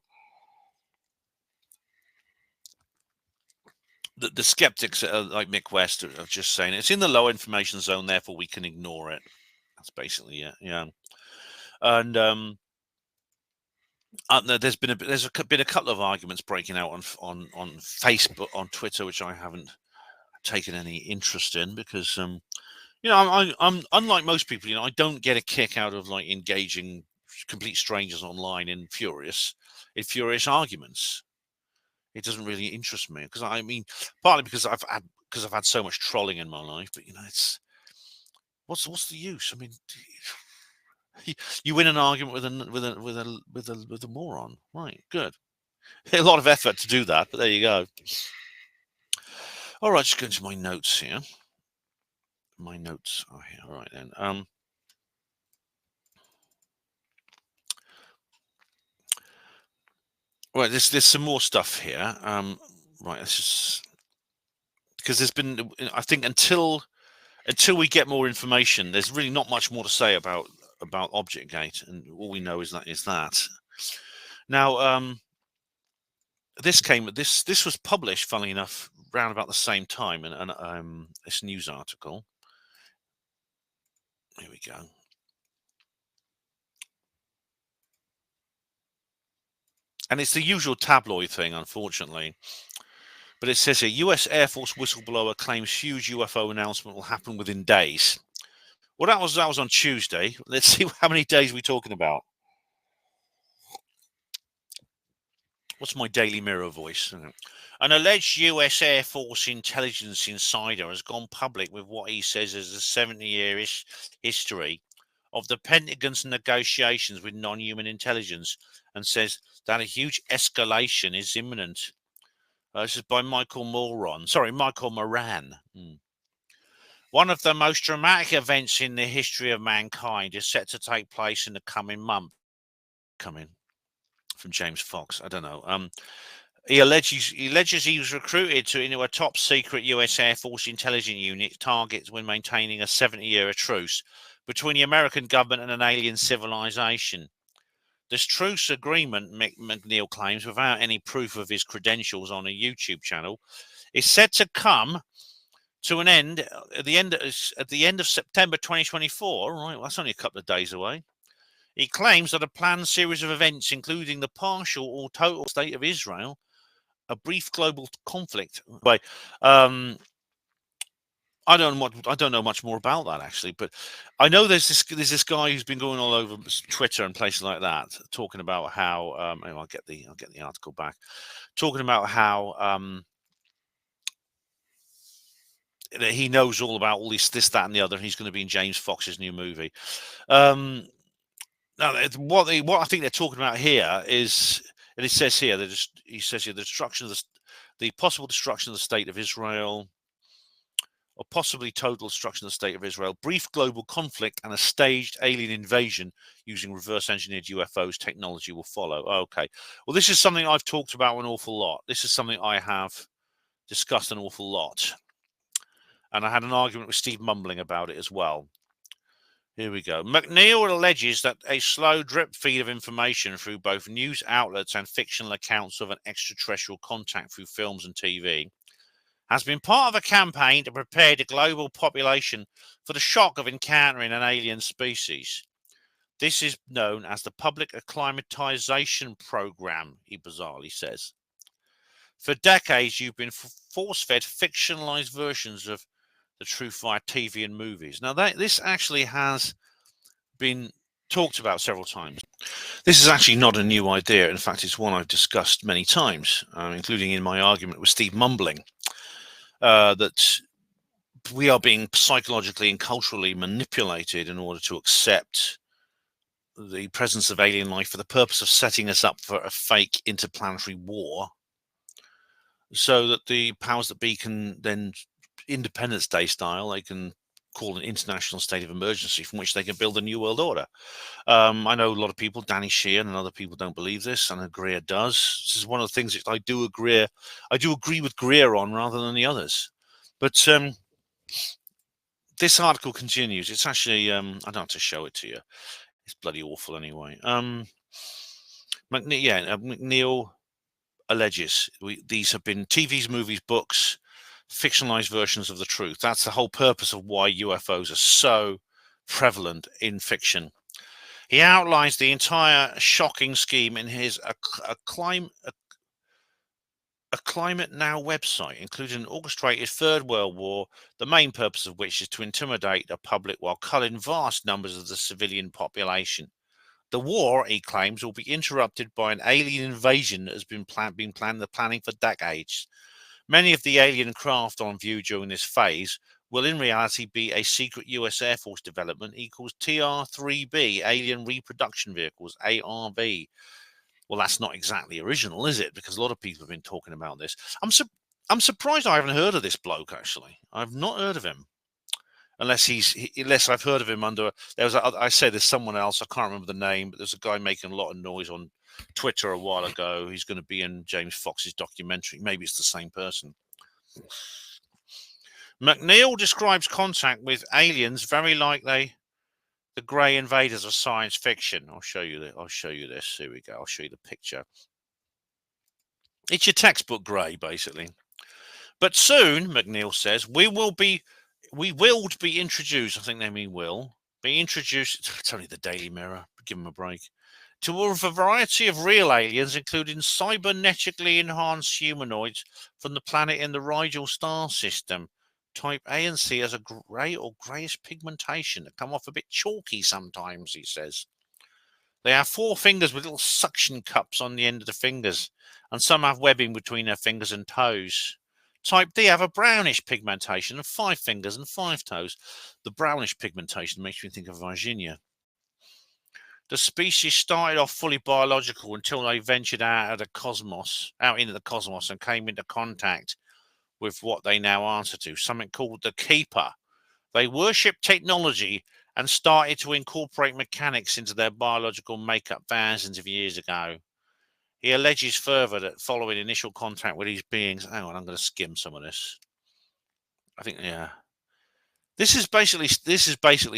[SPEAKER 1] the skeptics like Mick West are just saying it's in the low information zone, therefore we can ignore it. That's basically it. Yeah. And there's been a couple of arguments breaking out on Facebook, on Twitter, which I haven't taken any interest in because You know, I'm unlike most people. You know, I don't get a kick out of like engaging complete strangers online in furious arguments. It doesn't really interest me because I mean, partly because I've had so much trolling in my life. But you know, it's what's the use? I mean, you win an argument with a moron, right? Good. A lot of effort to do that, but there you go. All right, just go into my notes here. My notes are here. All right then. Right, there's some more stuff here. Right, this is because there's been, I think, until we get more information, there's really not much more to say about Objectgate, and all we know is that. Now, this was published, funnily enough, around about the same time, and this news article. Here we go. And it's the usual tabloid thing, unfortunately. But it says here, U.S. Air Force whistleblower claims huge UFO announcement will happen within days. Well, that was on Tuesday. Let's see how many days we're talking about. What's my Daily Mirror voice? An alleged U.S. Air Force intelligence insider has gone public with what he says is a 70-year history of the Pentagon's negotiations with non-human intelligence, and says that a huge escalation is imminent. This is by Michael Moran. One of the most dramatic events in the history of mankind is set to take place in the coming month. From James Fox. I don't know. He alleges he was recruited into a top secret US Air Force intelligence unit targets when maintaining a 70-year truce between the American government and an alien civilization. This truce agreement, McNeil claims, without any proof of his credentials on a YouTube channel, is set to come to an end at the end of September 2024. Right, well, that's only a couple of days away. He claims that a planned series of events, including the partial or total state of Israel, a brief global conflict. I don't know much more about that actually, but I know there's this guy who's been going all over Twitter and places like that, talking about how I'll get the article back, talking about how that he knows all about all this, that, and the other. And he's going to be in James Fox's new movie. Now, what I think they're talking about here is, and it says here that he says here the destruction of the possible destruction of the state of Israel, or possibly total destruction of the state of Israel, brief global conflict, and a staged alien invasion using reverse-engineered UFOs technology will follow. Okay, well, this is something I've talked about an awful lot. This is something I have discussed an awful lot, and I had an argument with Steve Mumbling about it as well. Here we go. McNeil alleges that a slow drip feed of information through both news outlets and fictional accounts of an extraterrestrial contact through films and TV has been part of a campaign to prepare the global population for the shock of encountering an alien species. This is known as the public acclimatization program, he bizarrely says. For decades, you've been force-fed fictionalized versions of the truth via TV and movies. Now, this actually has been talked about several times. This is actually not a new idea. In fact, it's one I've discussed many times, including in my argument with Steve Mumbling, that we are being psychologically and culturally manipulated in order to accept the presence of alien life for the purpose of setting us up for a fake interplanetary war, so that the powers that be can then, Independence Day style, they can call an international state of emergency from which they can build a new world order. I know a lot of people, Danny Sheehan and other people, don't believe this, and Greer does. This is one of the things that I do agree with Greer on rather than the others. But this article continues. It's actually I don't have to show it to you. It's bloody awful anyway. McNeil alleges these have been TVs, movies, books, fictionalized versions of the truth. That's the whole purpose of why UFOs are so prevalent in fiction. He outlines the entire shocking scheme in his a Climate Now website, including an orchestrated Third World War, the main purpose of which is to intimidate the public while culling vast numbers of the civilian population. The war, he claims, will be interrupted by an alien invasion that has been planning for decades. Many of the alien craft on view during this phase will in reality be a secret US Air Force development equals TR-3B, Alien Reproduction Vehicles, ARV. Well, that's not exactly original, is it? Because a lot of people have been talking about this. I'm surprised I haven't heard of this bloke, actually. I've not heard of him. Unless I've heard of him under, I say there's someone else, I can't remember the name, but there's a guy making a lot of noise on Twitter a while ago. He's going to be in James Fox's documentary. Maybe it's the same person. McNeil describes contact with aliens very likely the grey invaders of science fiction. I'll show you this. Here we go. I'll show you the picture. It's your textbook grey, basically. But soon, McNeil says, we will be introduced, I think they mean will, be introduced, it's only the Daily Mirror, give them a break, to a variety of real aliens, including cybernetically enhanced humanoids from the planet in the Rigel star system. Type A and C has a grey or greyish pigmentation that come off a bit chalky sometimes, he says. They have 4 fingers with little suction cups on the end of the fingers, and some have webbing between their fingers and toes. Type D have a brownish pigmentation of 5 fingers and 5 toes. The brownish pigmentation makes me think of Virginia. The species started off fully biological until they ventured out into the cosmos and came into contact with what they now answer to, something called the Keeper. They worship technology and started to incorporate mechanics into their biological makeup thousands of years ago. He alleges further that following initial contact with these beings, hang on, I'm going to skim some of this. I think, yeah. This is basically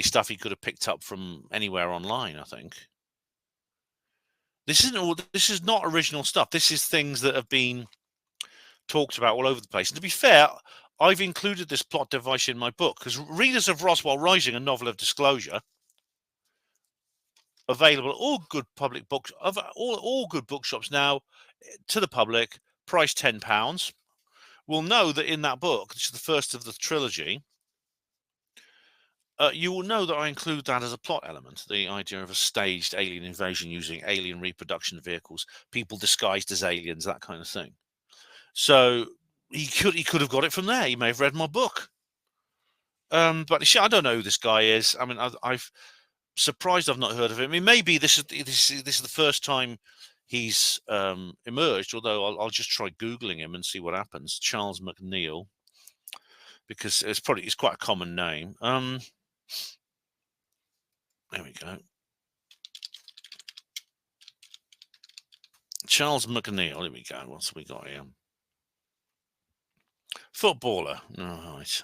[SPEAKER 1] stuff he could have picked up from anywhere online, I think. This is not original stuff. This is things that have been talked about all over the place. And to be fair, I've included this plot device in my book because readers of Roswell Rising, a novel of disclosure, available at all good public books, all good bookshops now to the public, price £10, will know that in that book, which is the first of the trilogy, you will know that I include that as a plot element, the idea of a staged alien invasion using alien reproduction vehicles, people disguised as aliens, that kind of thing. So he could have got it from there. He may have read my book. But I don't know who this guy is. I mean, I've surprised I've not heard of him. I mean, maybe this is the first time he's emerged. Although I'll just try googling him and see what happens. Charles McNeil, because it's quite a common name. There we go. Charles McNeil. There we go. What's we got here? Footballer. All right.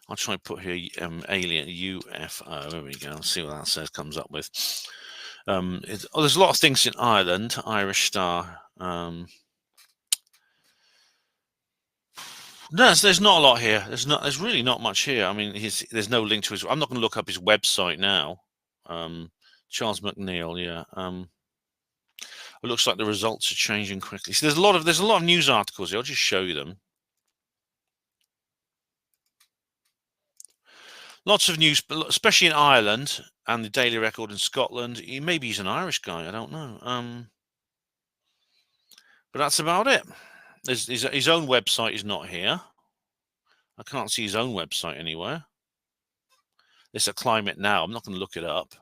[SPEAKER 1] I'll try and put here alien UFO. There we go. Let's see what that says. Comes up with. There's a lot of things in Ireland. Irish Star. No, there's not a lot here. There's really not much here. I mean, there's no link to his. I'm not going to look up his website now. Charles McNeil. Yeah. It looks like the results are changing quickly. So there's a lot of news articles here. I'll just show you them. Lots of news, especially in Ireland and the Daily Record in Scotland. Maybe he's an Irish guy. I don't know. But that's about it. His own website is not here. I can't see his own website anywhere. It's a Climate Now. I'm not going to look it up.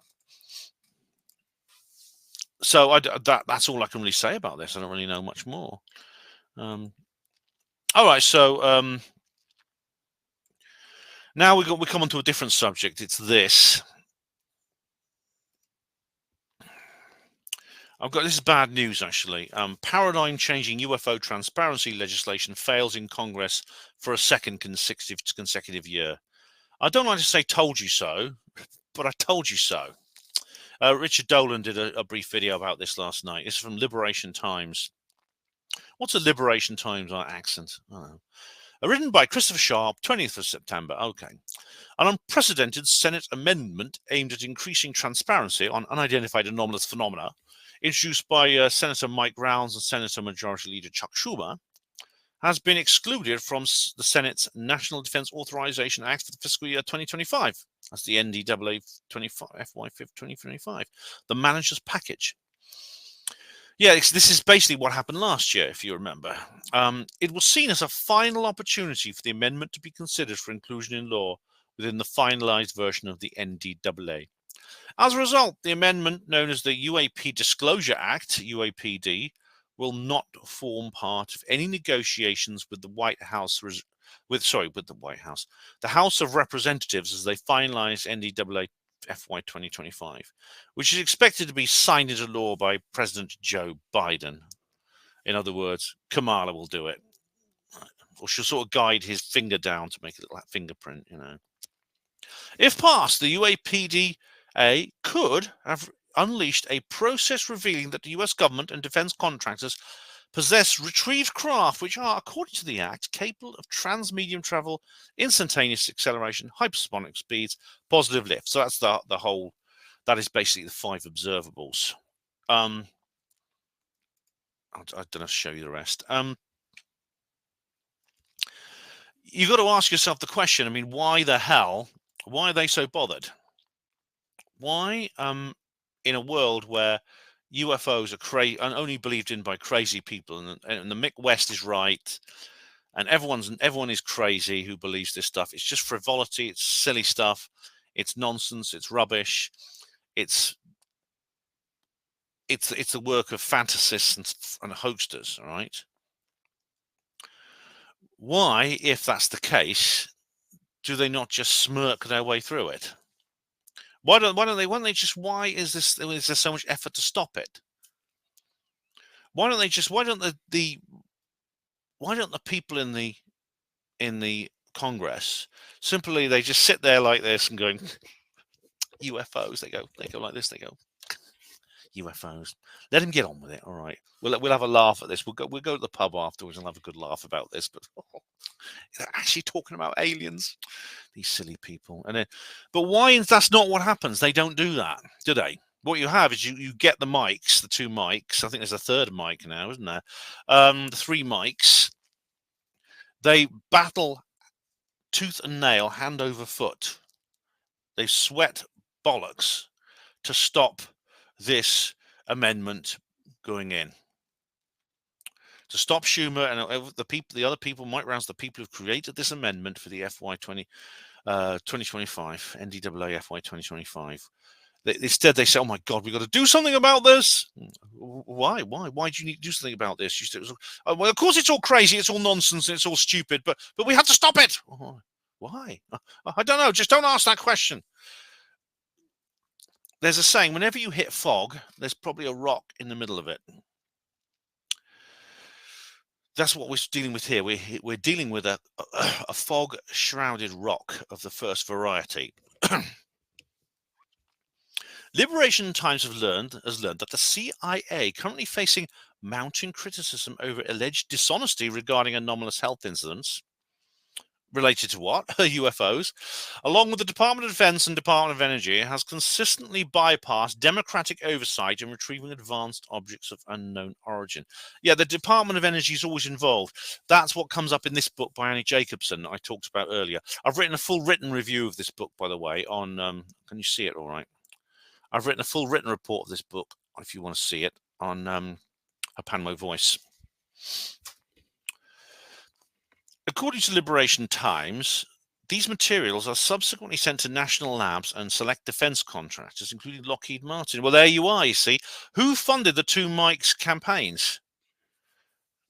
[SPEAKER 1] So that's all I can really say about this. I don't really know much more. All right, so now we come on to a different subject. It's this. This is bad news, actually. Paradigm-changing UFO transparency legislation fails in Congress for a second consecutive year. I don't like to say "told you so," but I told you so. Richard Dolan did a brief video about this last night. It's from Liberation Times. What's a Liberation Times accent? I don't know. Written by Christopher Sharp, 20th of September. Okay. An unprecedented Senate amendment aimed at increasing transparency on unidentified anomalous phenomena introduced by Senator Mike Rounds and Senator Majority Leader Chuck Schumer, has been excluded from the Senate's National Defense Authorization Act for the fiscal year 2025. That's the NDAA FY 2025, the manager's package. Yeah, this is basically what happened last year, if you remember. It was seen as a final opportunity for the amendment to be considered for inclusion in law within the finalized version of the NDAA. As a result, the amendment known as the UAP Disclosure Act, UAPD, will not form part of any negotiations with the White House, the House of Representatives, as they finalize NDAA FY 2025, which is expected to be signed into law by President Joe Biden. In other words, Kamala will do it. Or she'll sort of guide his finger down to make it look like fingerprint, you know. If passed, the UAPDA could have unleashed a process revealing that the US government and defense contractors possess retrieved craft which are, according to the Act, capable of transmedium travel, instantaneous acceleration, hypersonic speeds, positive lift. So that's the whole, that is basically the 5 observables. I don't know, show you the rest. You've got to ask yourself the question, I mean, why the hell, why are they so bothered? Why, in a world where UFOs are crazy and only believed in by crazy people, and the Mick West is right, and everyone is crazy who believes this stuff. It's just frivolity, it's silly stuff, it's nonsense, it's rubbish, it's the work of fantasists and hoaxers. All right. Why, if that's the case, do they not just smirk their way through it? Why don't they just? Why is there so much effort to stop it? Why don't the people in the Congress simply, they just sit there like this and going UFOs? They go like this. They go UFOs. Let him get on with it. All right. We'll have a laugh at this. We'll go to the pub afterwards and have a good laugh about this. But they're actually talking about aliens. These silly people. But why? That's not what happens. They don't do that, do they? What you have is you get the mics, the 2 mics. I think there's a 3rd mic now, isn't there? The 3 mics. They battle tooth and nail, hand over foot. They sweat bollocks to stop this amendment going in. To stop Schumer and the other people, Mike Rounds, the people who've created this amendment for the FY 2025, NDAA FY 2025. Instead, they say, "Oh my God, we've got to do something about this." Why? Why do you need to do something about this? Well, of course, it's all crazy, it's all nonsense, it's all stupid, but we have to stop it. Why? I don't know. Just don't ask that question. There's a saying: whenever you hit fog, there's probably a rock in the middle of it. That's what we're dealing with here. We're dealing with a fog-shrouded rock of the first variety. Liberation Times has learned that the CIA, currently facing mounting criticism over alleged dishonesty regarding anomalous health incidents related to what? UFOs, along with the Department of Defense and Department of Energy, has consistently bypassed democratic oversight in retrieving advanced objects of unknown origin. Yeah, the Department of Energy is always involved. That's what comes up in this book by Annie Jacobson I talked about earlier. I've written a full written review of this book, by the way, on, can you see it all right? I've written a full written report of this book, if you want to see it, on a Panmo Voice. According to Liberation Times, these materials are subsequently sent to national labs and select defense contractors, including Lockheed Martin. Well, there you are, you see. Who funded the 2 mics campaigns?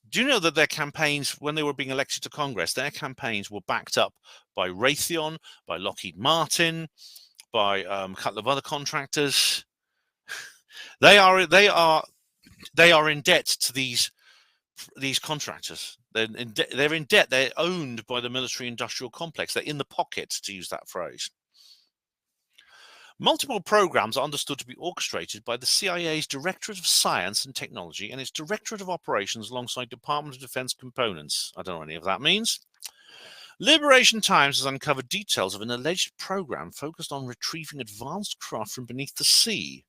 [SPEAKER 1] Do you know that their campaigns, when they were being elected to Congress, their campaigns were backed up by Raytheon, by Lockheed Martin, by a couple of other contractors? They are in debt to these contractors. They're in debt. They're owned by the military-industrial complex. They're in the pocket, to use that phrase. Multiple programs are understood to be orchestrated by the CIA's Directorate of Science and Technology and its Directorate of Operations alongside Department of Defense components. I don't know what any of that means. Liberation Times has uncovered details of an alleged program focused on retrieving advanced craft from beneath the sea.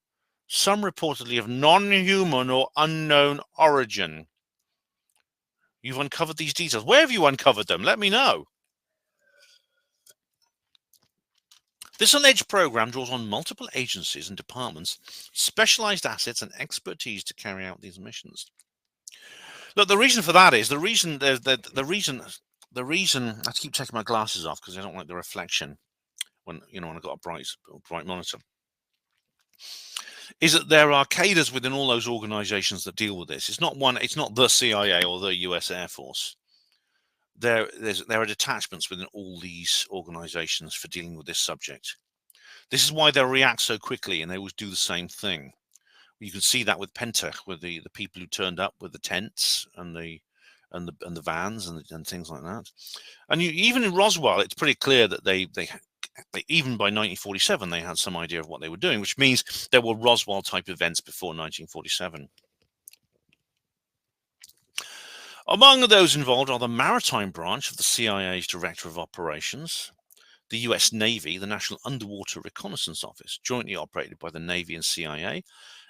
[SPEAKER 1] some reportedly of non-human or unknown origin. You've uncovered these details. Where have you uncovered them? Let me know. This alleged program draws on multiple agencies and departments, specialized assets and expertise to carry out these missions. Look, the reason for that is the reason. I keep taking my glasses off because I don't like the reflection when I've got a bright monitor. Is that there are cadres within all those organizations that deal with this. It's not the CIA or the US Air Force. There are detachments within all these organizations for dealing with this subject. This is why they'll react so quickly, and they always do the same thing. You can see that with Penta, with the people who turned up with the tents and the vans and things like that. And even in Roswell, it's pretty clear that they even by 1947 they had some idea of what they were doing, which means there were Roswell type events before 1947. Among those involved are the maritime branch of the CIA's Director of Operations, the US Navy, the National Underwater Reconnaissance Office, jointly operated by the Navy and CIA,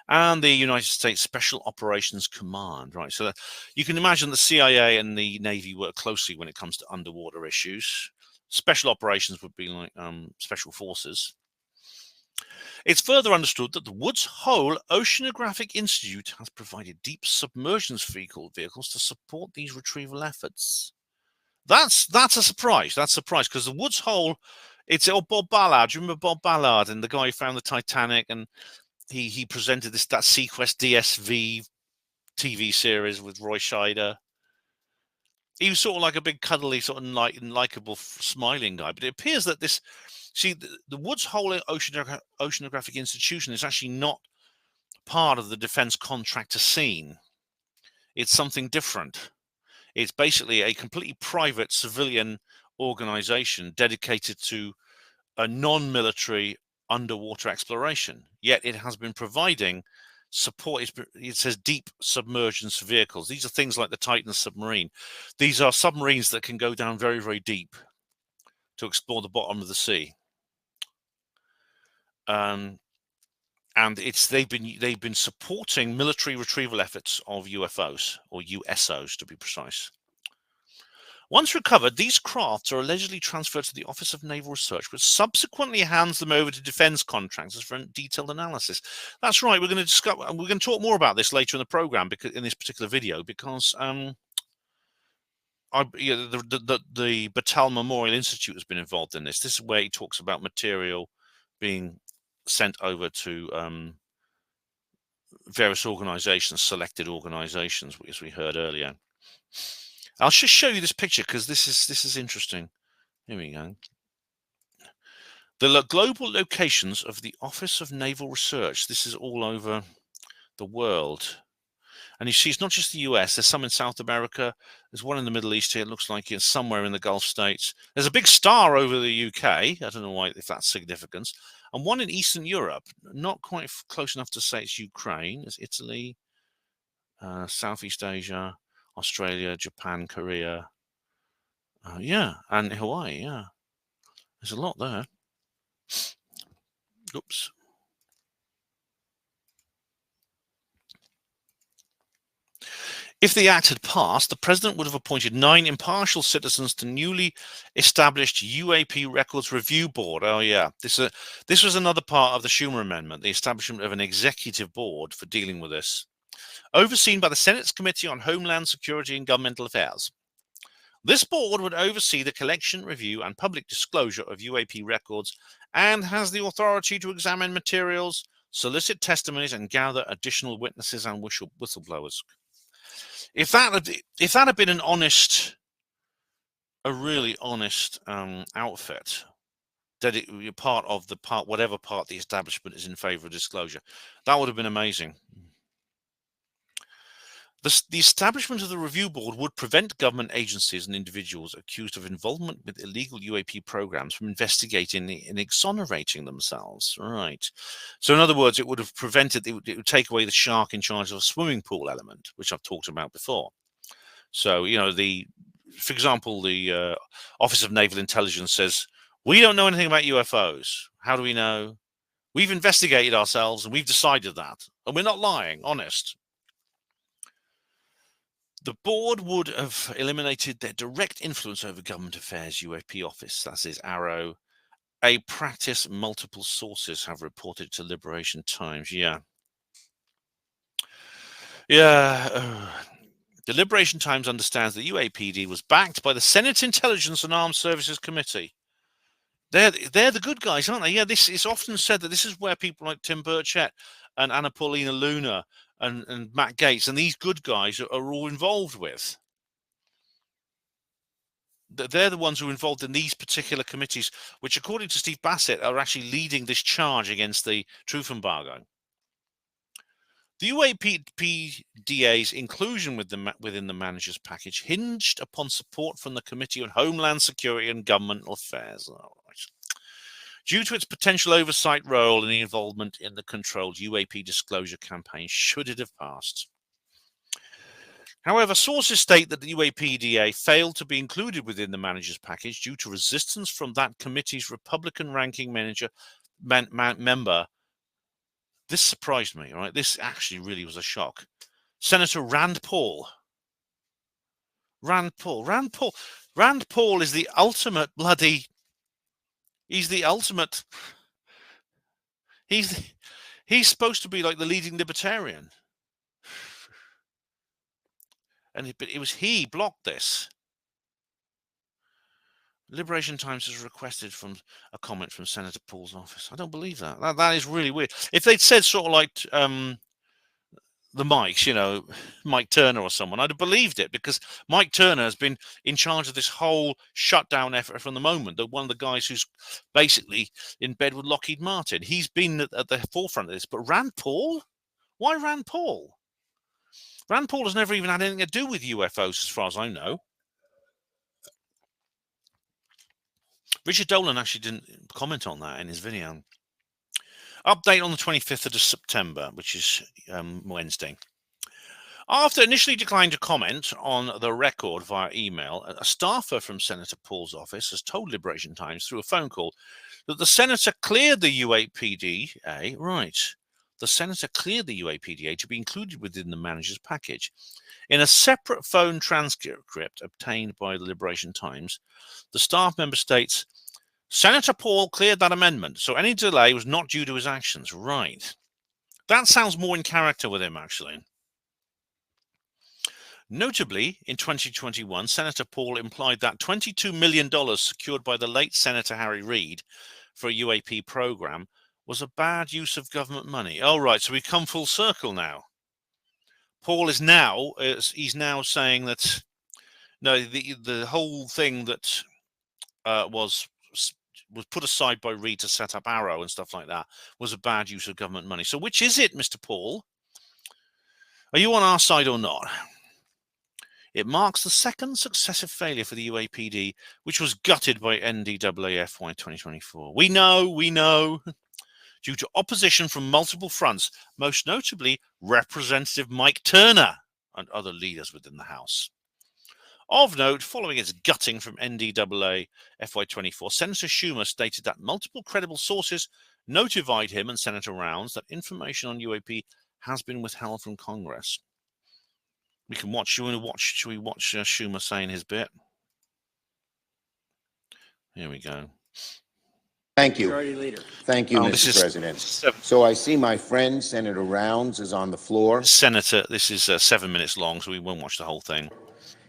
[SPEAKER 1] and the United States Special Operations Command. Right, so you can imagine the CIA and the Navy work closely when it comes to underwater issues. Special operations would be like special forces. It's further understood that the Woods Hole Oceanographic Institute has provided deep submergence vehicles to support these retrieval efforts. That's a surprise. That's a surprise because the Woods Hole, it's Bob Ballard. Do you remember Bob Ballard and the guy who found the Titanic? And he presented that Sequest DSV TV series with Roy Scheider. He was sort of like a big, cuddly, sort of likable, smiling guy. But it appears that the Woods Hole Oceanographic Institution is actually not part of the defense contractor scene. It's something different. It's basically a completely private civilian organization dedicated to a non-military underwater exploration. Yet it has been providing support. It says deep submergence vehicles. These are things like the Titan submarine. These are submarines that can go down very, very deep to explore the bottom of the sea. And they've been supporting military retrieval efforts of UFOs, or USOs to be precise. Once recovered, these crafts are allegedly transferred to the Office of Naval Research, which subsequently hands them over to defense contractors for detailed analysis. That's right. We're going to talk more about this later in the program, because in this particular video, because the Battelle Memorial Institute has been involved in this. This is where he talks about material being sent over to various organizations, selected organizations, as we heard earlier. I'll just show you this picture because this is interesting. Here we go. The global locations of the Office of Naval Research. This is all over the world. And you see, it's not just the US. There's some in South America. There's one in the Middle East here. It looks like it's somewhere in the Gulf states. There's a big star over the UK. I don't know if that's significant. And one in Eastern Europe. Not quite close enough to say it's Ukraine. It's Italy, Southeast Asia, Australia, Japan, Korea. Yeah, and Hawaii. Yeah, there's a lot there. Oops. If the act had passed, the president would have appointed 9 impartial citizens to newly established UAP Records Review Board. Oh, yeah. This was another part of the Schumer Amendment, the establishment of an executive board for dealing with this, overseen by the Senate's Committee on Homeland Security and Governmental Affairs. This board would oversee the collection, review, and public disclosure of UAP records and has the authority to examine materials, solicit testimonies, and gather additional witnesses and whistleblowers. If that had been a really honest outfit, that whatever part the establishment is in favor of disclosure, that would have been amazing. The establishment of the review board would prevent government agencies and individuals accused of involvement with illegal UAP programs from investigating and exonerating themselves. Right. So in other words, it would have prevented, it would take away the shark in charge of a swimming pool element, which I've talked about before. So, for example, the Office of Naval Intelligence says, we don't know anything about UFOs. How do we know? We've investigated ourselves and we've decided that. And we're not lying, honest. The board would have eliminated their direct influence over government affairs UAP office. That is Arrow. A practice multiple sources have reported to Liberation Times. Yeah. The Liberation Times understands that UAPD was backed by the Senate Intelligence and Armed Services Committee. They're the good guys, aren't they? Yeah, this is often said that this is where people like Tim Burchett and Anna Paulina Luna and Matt Gaetz and these good guys are all involved with. They're the ones who are involved in these particular committees, which, according to Steve Bassett, are actually leading this charge against the truth embargo. The UAPDA's inclusion within the manager's package hinged upon support from the Committee on Homeland Security and Governmental Affairs. Due to its potential oversight role and the involvement in the controlled UAP disclosure campaign, should it have passed. However, sources state that the UAPDA failed to be included within the manager's package due to resistance from that committee's Republican ranking member. This surprised me, right? This actually really was a shock. Senator Rand Paul. Rand Paul is the ultimate bloody... He's the ultimate... He's supposed to be like the leading libertarian. But it was he blocked this. Liberation Times has requested from a comment from Senator Paul's office. I don't believe that. That is really weird. If they'd said sort of like the Mikes, you know, Mike Turner or someone, I'd have believed it, because Mike Turner has been in charge of this whole shutdown effort from the moment. One of the guys who's basically in bed with Lockheed Martin. He's been at the forefront of this. But Rand Paul? Why Rand Paul? Rand Paul has never even had anything to do with UFOs, as far as I know. Richard Dolan actually didn't comment on that in his video. Update on the 25th of September, which is Wednesday. After initially declining to comment on the record via email, a staffer from Senator Paul's office has told Liberation Times through a phone call that the senator cleared the UAPDA. Right. The senator cleared the UAPDA to be included within the manager's package. In a separate phone transcript obtained by the Liberation Times, the staff member states, Senator Paul cleared that amendment, so any delay was not due to his actions. Right. That sounds more in character with him, actually. Notably, in 2021, Senator Paul implied that $22 million secured by the late Senator Harry Reid for a UAP program was a bad use of government money. Oh, right, so we've come full circle now. Paul is now, he's now saying that, no, the whole thing that was put aside by Reid to set up Arrow and stuff like that was a bad use of government money. So which is it, Mr. Paul? Are you on our side or not? It marks the second successive failure for the UAPD, which was gutted by NDAA FY 2024. We know. Due to opposition from multiple fronts, most notably Representative Mike Turner and other leaders within the House. Of note, following its gutting from NDAA FY24, Senator Schumer stated that multiple credible sources notified him and Senator Rounds that information on UAP has been withheld from Congress. We can watch. Should we watch Schumer saying his bit? Here we go.
[SPEAKER 3] Thank you. Thank you, Mr. President. So I see my friend, Senator Rounds, is on the floor.
[SPEAKER 1] Senator, this is 7 minutes long, so we won't watch the whole thing.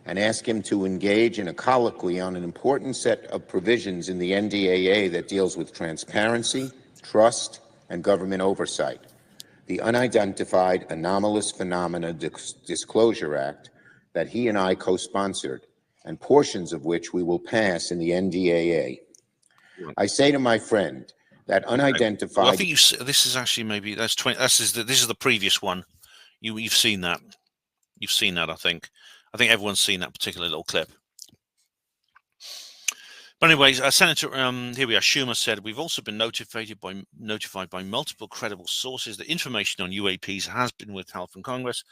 [SPEAKER 3] And ask him to engage in a colloquy on an important set of provisions in the NDAA that deals with transparency, trust, and government oversight. The Unidentified Anomalous Phenomena Disclosure Act that he and I co-sponsored, and portions of which we will pass in the NDAA. I say to my friend that unidentified...
[SPEAKER 1] Well, I think this is actually maybe... That's 20. This is the previous one. You've seen that. You've seen that, I think. I think everyone's seen that particular little clip. But anyways, Senator, here we are. Schumer said, we've also been notified by multiple credible sources that information on UAPs has been withheld from Congress,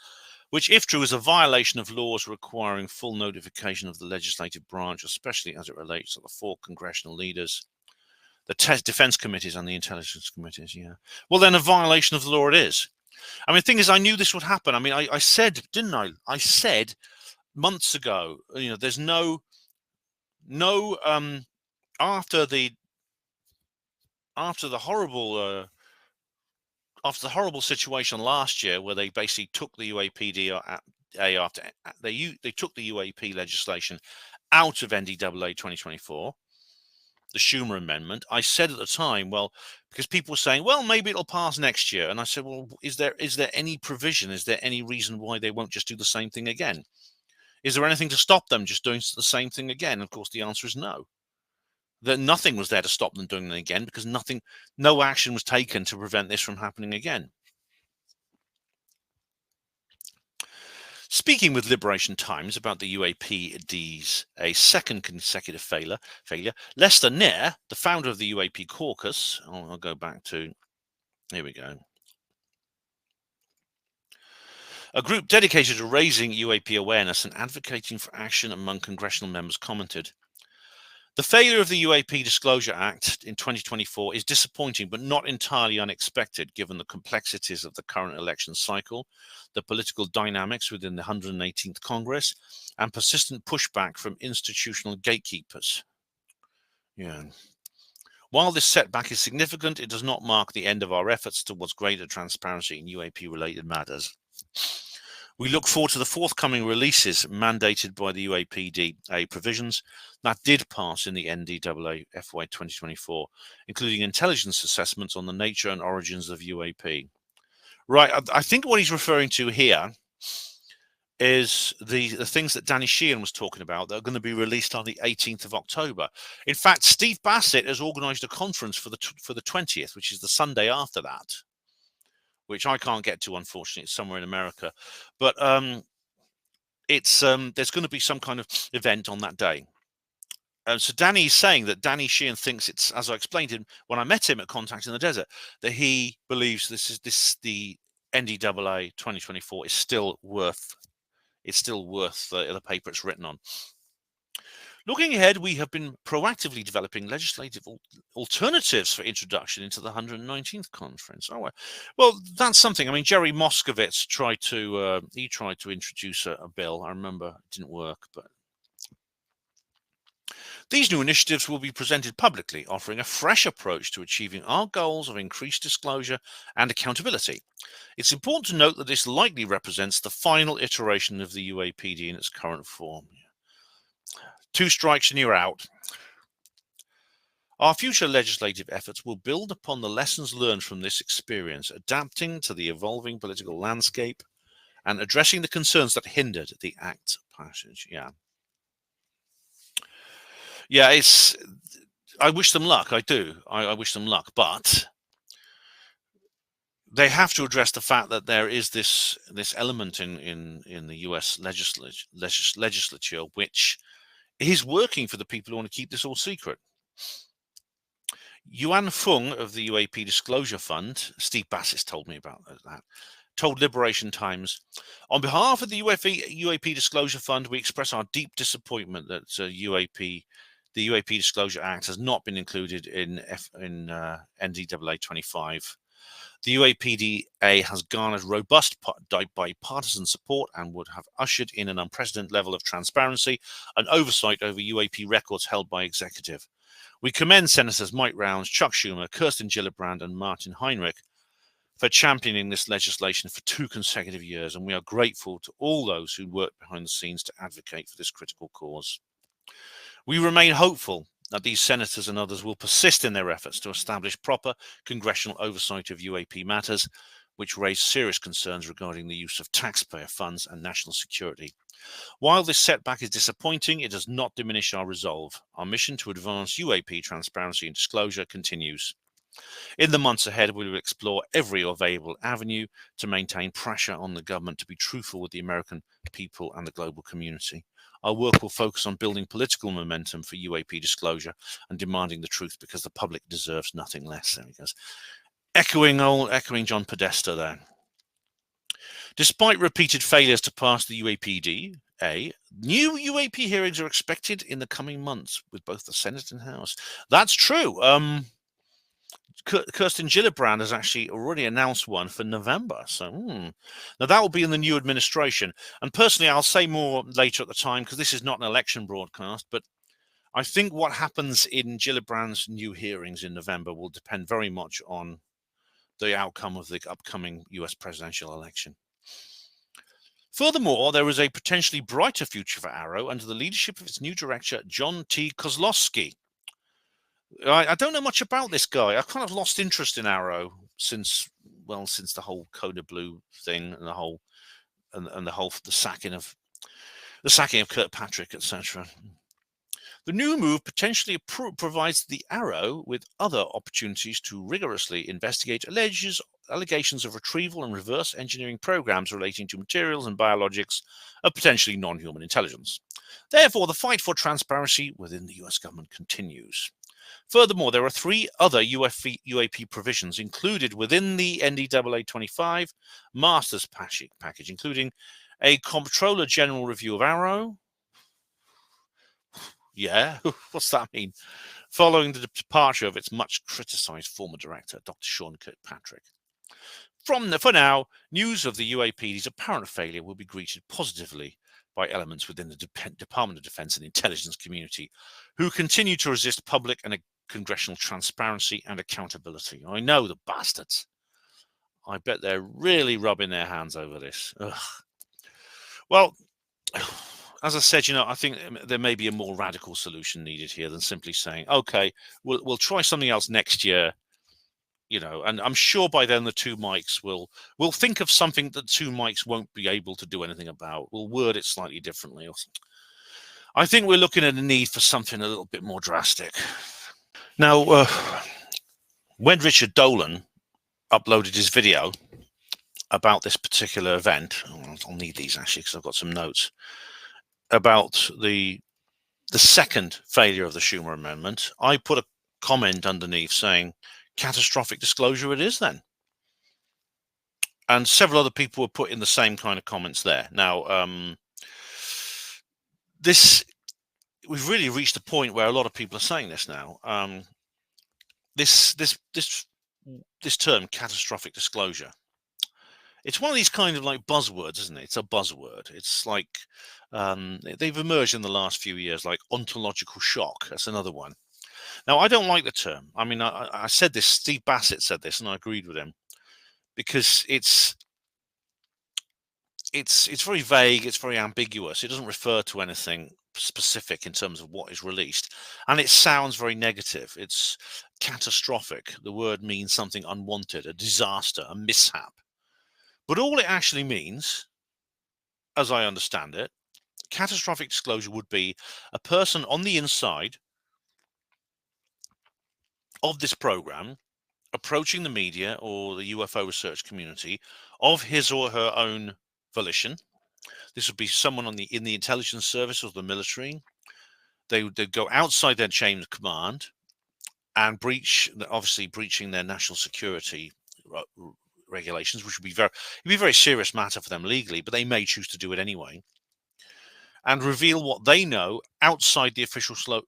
[SPEAKER 1] which, if true, is a violation of laws requiring full notification of the legislative branch, especially as it relates to the 4 congressional leaders. the defense committees and the intelligence committees. Yeah. Well, then a violation of the law it is. I mean, the thing is, I knew this would happen. I mean, I said, didn't I? I said months ago, there's no after the horrible situation last year, where they basically took the UAPD after they took the UAP legislation out of NDAA 2024, the Schumer amendment. I said at the time, well, because people were saying, well, maybe it'll pass next year, and I said, well, is there any provision? Is there any reason why they won't just do the same thing again? Is there anything to stop them just doing the same thing again? Of course, the answer is no. That nothing was there to stop them doing it again, because no action was taken to prevent this from happening again. Speaking with Liberation Times about the UAPD's a second consecutive failure, Lester Nair, the founder of the UAP caucus, I'll go back to, here we go, a group dedicated to raising UAP awareness and advocating for action among congressional members, commented, "The failure of the UAP Disclosure Act in 2024 is disappointing, but not entirely unexpected, given the complexities of the current election cycle, the political dynamics within the 118th Congress, and persistent pushback from institutional gatekeepers." Yeah. While this setback is significant, it does not mark the end of our efforts towards greater transparency in UAP-related matters. We look forward to the forthcoming releases mandated by the UAPDA provisions that did pass in the NDAA FY 2024, including intelligence assessments on the nature and origins of UAP. Right, I think what he's referring to here is the things that Danny Sheehan was talking about that are going to be released on the 18th of October. In fact, Steve Bassett has organised a conference for the 20th, which is the Sunday after that, which I can't get to, unfortunately. It's somewhere in America. But there's going to be some kind of event on that day. So Danny is saying that Danny Sheehan thinks it's, as I explained to him when I met him at Contact in the Desert, that he believes the NDAA 2024 is still worth the paper it's written on. Looking ahead, we have been proactively developing legislative alternatives for introduction into the 119th conference. Oh, well, that's something. I mean, Jerry Moskowitz tried to introduce a bill. I remember it didn't work, but these new initiatives will be presented publicly, offering a fresh approach to achieving our goals of increased disclosure and accountability. It's important to note that this likely represents the final iteration of the UAPD in its current form. 2 strikes and you're out. Our future legislative efforts will build upon the lessons learned from this experience, adapting to the evolving political landscape and addressing the concerns that hindered the Act's passage. Yeah, I wish them luck. I do. I wish them luck, but they have to address the fact that there is this element in the US legislature which is working for the people who want to keep this all secret. Yuan Fung of the UAP Disclosure Fund, Steve Bassett told me about that, told Liberation Times, "On behalf of the UAP Disclosure Fund, we express our deep disappointment that the UAP Disclosure Act has not been included in NDAA 25. The UAPDA has garnered robust bipartisan support and would have ushered in an unprecedented level of transparency and oversight over UAP records held by executive. We commend Senators Mike Rounds, Chuck Schumer, Kirsten Gillibrand, and Martin Heinrich for championing this legislation for 2 consecutive years, and we are grateful to all those who worked behind the scenes to advocate for this critical cause. We remain hopeful that these senators and others will persist in their efforts to establish proper congressional oversight of UAP matters, which raise serious concerns regarding the use of taxpayer funds and national security. While this setback is disappointing, it does not diminish our resolve. Our mission to advance UAP transparency and disclosure continues. In the months ahead, we will explore every available avenue to maintain pressure on the government to be truthful with the American people and the global community. Our work will focus on building political momentum for UAP disclosure and demanding the truth, because the public deserves nothing less." There he goes. Echoing John Podesta there. Despite repeated failures to pass the UAPD, new UAP hearings are expected in the coming months with both the Senate and House. That's true. Kirsten Gillibrand has actually already announced one for November. So now that will be in the new administration. And personally, I'll say more later at the time because this is not an election broadcast. But I think what happens in Gillibrand's new hearings in November will depend very much on the outcome of the upcoming US presidential election. Furthermore, there is a potentially brighter future for Arrow under the leadership of its new director, John T. Kozlowski. I don't know much about this guy. I've kind of lost interest in Arrow since the whole Coda Blue thing and the sacking of Kirkpatrick, etc. The new move potentially provides the Arrow with other opportunities to rigorously investigate allegations of retrieval and reverse engineering programs relating to materials and biologics of potentially non-human intelligence. Therefore, the fight for transparency within the US government continues. Furthermore, there are 3 other UAP provisions included within the NDAA 25 Masters package, including a Comptroller General review of Arrow. Yeah, what's that mean? Following the departure of its much criticized former director, Dr. Sean Kirkpatrick. For now, news of the UAPD's apparent failure will be greeted positively by elements within the Department of Defense and Intelligence community who continue to resist public and congressional transparency and accountability. I know the bastards. I bet they're really rubbing their hands over this. Ugh. Well, as I said, I think there may be a more radical solution needed here than simply saying, okay, we'll try something else next year, and I'm sure by then the 2 mics will think of something that 2 mics won't be able to do anything about. We'll word it slightly differently. I think we're looking at a need for something a little bit more drastic. Now, when Richard Dolan uploaded his video about this particular event, I'll need these actually because I've got some notes, about the second failure of the Schumer Amendment, I put a comment underneath saying, catastrophic disclosure it is then. And several other people were put in the same kind of comments there. Now, we've really reached a point where a lot of people are saying this now. This term, catastrophic disclosure, it's one of these kind of like buzzwords, isn't it? It's a buzzword. It's like they've emerged in the last few years, like ontological shock. That's another one. Now, I don't like the term. I mean, I said this. Steve Bassett said this, and I agreed with him because it's very vague. It's very ambiguous. It doesn't refer to anything specific in terms of what is released, and it sounds very negative. It's catastrophic. The word means something unwanted, a disaster, a mishap. But all it actually means, as I understand it, catastrophic disclosure would be a person on the inside of this program approaching the media or the UFO research community of his or her own volition. This would be someone in the intelligence service or the military. They'd go outside their chain of command and breaching their national security regulations, which would be a very serious matter for them legally, but they may choose to do it anyway, and reveal what they know outside the official flow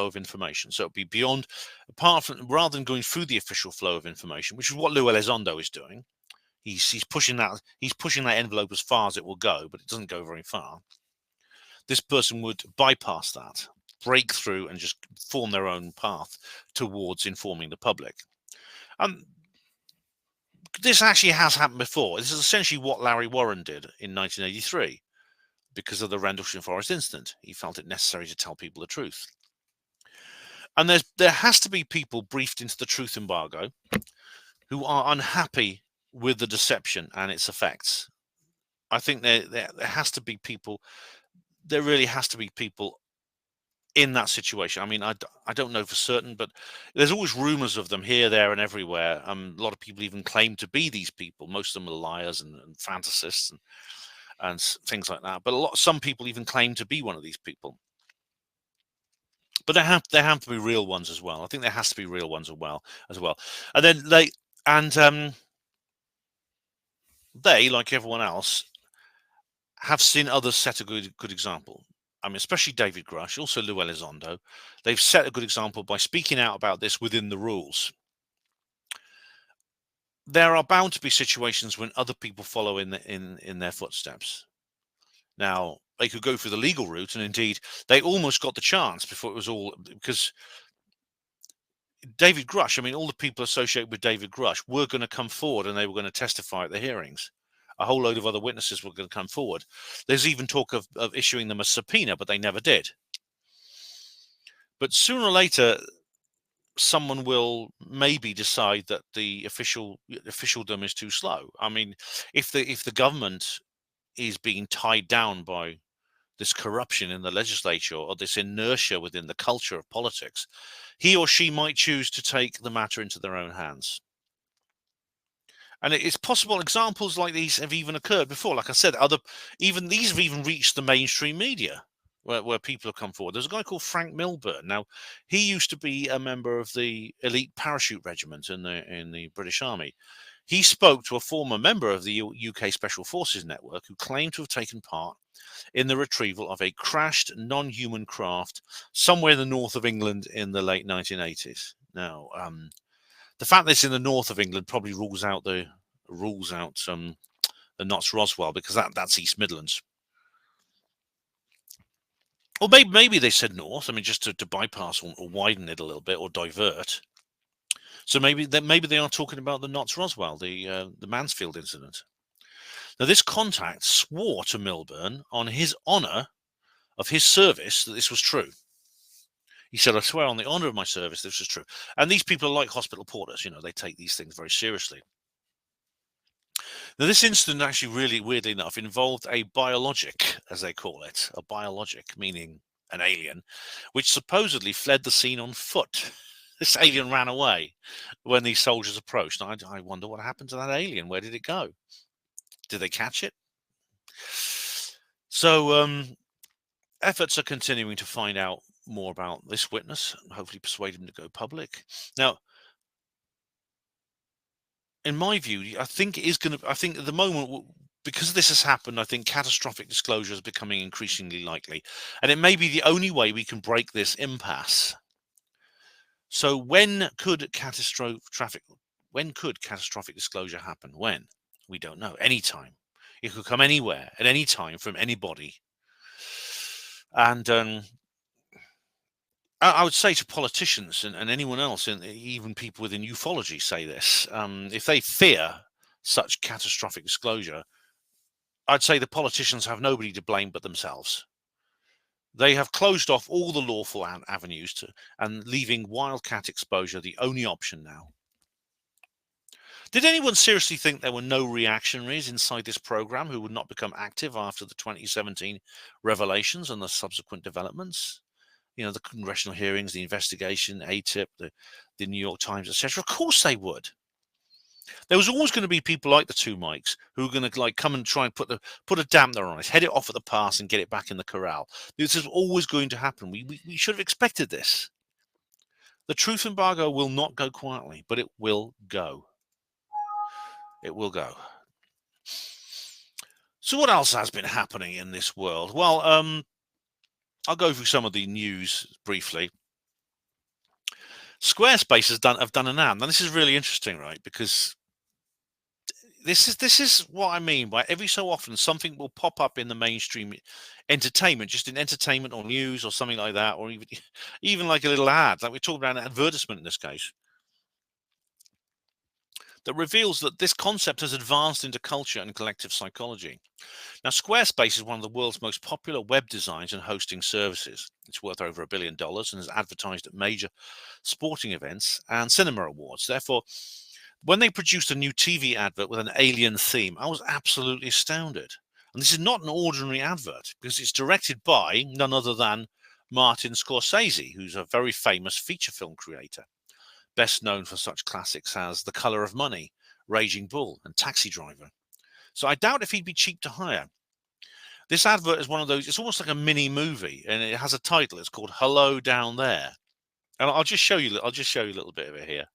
[SPEAKER 1] of information. So it'd be rather than going through the official flow of information, which is what Lou Elizondo is doing. He's pushing that envelope as far as it will go, but it doesn't go very far. This person would bypass that, break through, and just form their own path towards informing the public. This actually has happened before. This is essentially what Larry Warren did in 1983 because of the Rendlesham Forest incident. He felt it necessary to tell people the truth. And there has to be people briefed into the truth embargo who are unhappy with the deception and its effects. I think there has to be people. There really has to be people in that situation. I mean, I don't know for certain, but there's always rumors of them here, there, and everywhere. A lot of people even claim to be these people. Most of them are liars and fantasists and things like that. But some people even claim to be one of these people. But there have to be real ones as well. I think there has to be real ones as well. And then they, like everyone else, have seen others set a good example. I mean, especially David Grush, also Lou Elizondo. They've set a good example by speaking out about this within the rules. There are bound to be situations when other people follow in their footsteps. Now, they could go through the legal route, and indeed, they almost got the chance before it was all, because David Grush, I mean, all the people associated with David Grush were going to come forward and they were going to testify at the hearings. A whole load of other witnesses were going to come forward. There's even talk of issuing them a subpoena, but they never did. But sooner or later, someone will maybe decide that the officialdom is too slow. I mean, if the government is being tied down by this corruption in the legislature or this inertia within the culture of politics, he or she might choose to take the matter into their own hands. And it's possible examples like these have even occurred before. Like I said, these have even reached the mainstream media where people have come forward. There's a guy called Frank Milburn. Now, he used to be a member of the elite parachute regiment in the British Army. He spoke to a former member of the UK Special Forces Network who claimed to have taken part in the retrieval of a crashed non-human craft somewhere in the north of England in the late 1980s. Now, the fact that it's in the north of England probably rules out the Notts Roswell, because that's East Midlands. Or maybe they said north. I mean, just to bypass or widen it a little bit or divert. So maybe they are talking about the Notts Roswell, the Mansfield incident. Now, this contact swore to Milburn on his honour of his service that this was true. He said, "I swear on the honour of my service this is true." And these people are like hospital porters, they take these things very seriously. Now, this incident actually, really weirdly enough, involved a biologic, as they call it, a biologic, meaning an alien, which supposedly fled the scene on foot. This alien ran away when these soldiers approached. And I wonder what happened to that alien. Where did it go? Did they catch it? So efforts are continuing to find out more about this witness and hopefully persuade him to go public. Now, in my view, I think at the moment, because this has happened, I think catastrophic disclosure is becoming increasingly likely. And it may be the only way we can break this impasse. So when could catastrophic disclosure happen? When? We don't know. Anytime. It could come anywhere, at any time, from anybody. And I would say to politicians and anyone else, and even people within ufology say this, if they fear such catastrophic disclosure, I'd say the politicians have nobody to blame but themselves. They have closed off all the lawful avenues and leaving wildcat exposure the only option now. Did anyone seriously think there were no reactionaries inside this program who would not become active after the 2017 revelations and the subsequent developments? The congressional hearings, the investigation, ATIP, the New York Times, etc. Of course they would. There was always going to be people like the two Mikes who were going to come and try and put a dampener on it, head it off at the pass and get it back in the corral. This is always going to happen. We should have expected this. The truth embargo will not go quietly, but it will go. It will go. So what else has been happening in this world? Well, I'll go through some of the news briefly. Squarespace have done an ad. Now this is really interesting, right? Because this is what I mean by every so often something will pop up in the mainstream entertainment, just in entertainment or news or something like that, or even like a little ad, like we're talking about an advertisement in this case, that reveals that this concept has advanced into culture and collective psychology. Now, Squarespace is one of the world's most popular web designs and hosting services. It's worth over $1 billion and is advertised at major sporting events and cinema awards. Therefore, when they produced a new TV advert with an alien theme, I was absolutely astounded. And this is not an ordinary advert because it's directed by none other than Martin Scorsese, who's a very famous feature film creator, best known for such classics as The Color of Money, Raging Bull, and Taxi Driver. So I doubt if he'd be cheap to hire. This advert is one of those, it's almost like a mini movie, and it has a title. It's called Hello Down There. And I'll just show you a little bit of it here.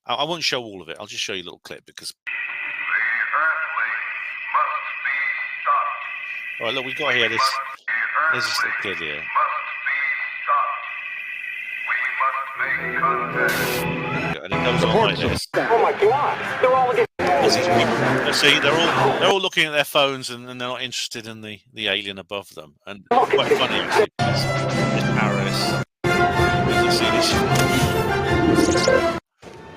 [SPEAKER 1] I won't show all of it. I'll just show you a little clip because All right, look, we've got here this. There's this little kid here. And it goes on like this.
[SPEAKER 4] Oh my God! They're all against.
[SPEAKER 1] See, they're all looking at their phones and they're not interested in the alien above them. And it's quite funny actually. This Paris. You see this.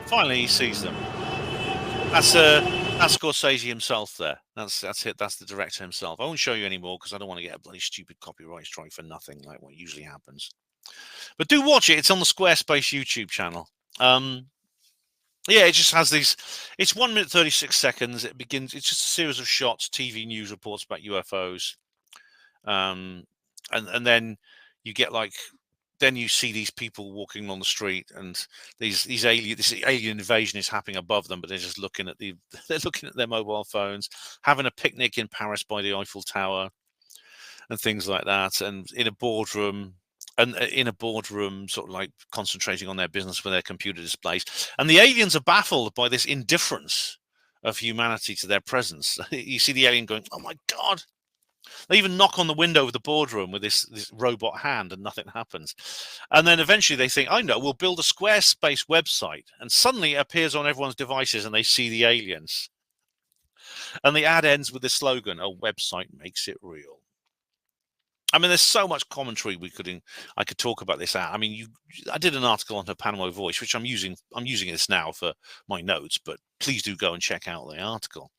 [SPEAKER 1] Finally, he sees them. That's Scorsese himself there. That's it. That's the director himself. I won't show you anymore because I don't want to get a bloody stupid copyright strike for nothing, like what usually happens. But do watch it. It's on the Squarespace YouTube channel. Yeah, it just has these. It's 1 minute 36 seconds. It begins. It's just a series of shots, TV news reports about UFOs, and then you get like. Then you see these people walking on the street, and this alien invasion is happening above them, but they're just looking at they're looking at their mobile phones, having a picnic in Paris by the Eiffel Tower, and things like that, and in a boardroom, sort of like concentrating on their business with their computer displays, and the aliens are baffled by this indifference of humanity to their presence. You see the alien going, "Oh my God." They even knock on the window of the boardroom with this robot hand and nothing happens. And then eventually they think, I know, we'll build a Squarespace website. And suddenly it appears on everyone's devices and they see the aliens. And the ad ends with the slogan, a website makes it real. I mean, there's so much commentary I could talk about this ad. I mean, I did an article on her Panama Voice, which I'm using this now for my notes, but please do go and check out the article.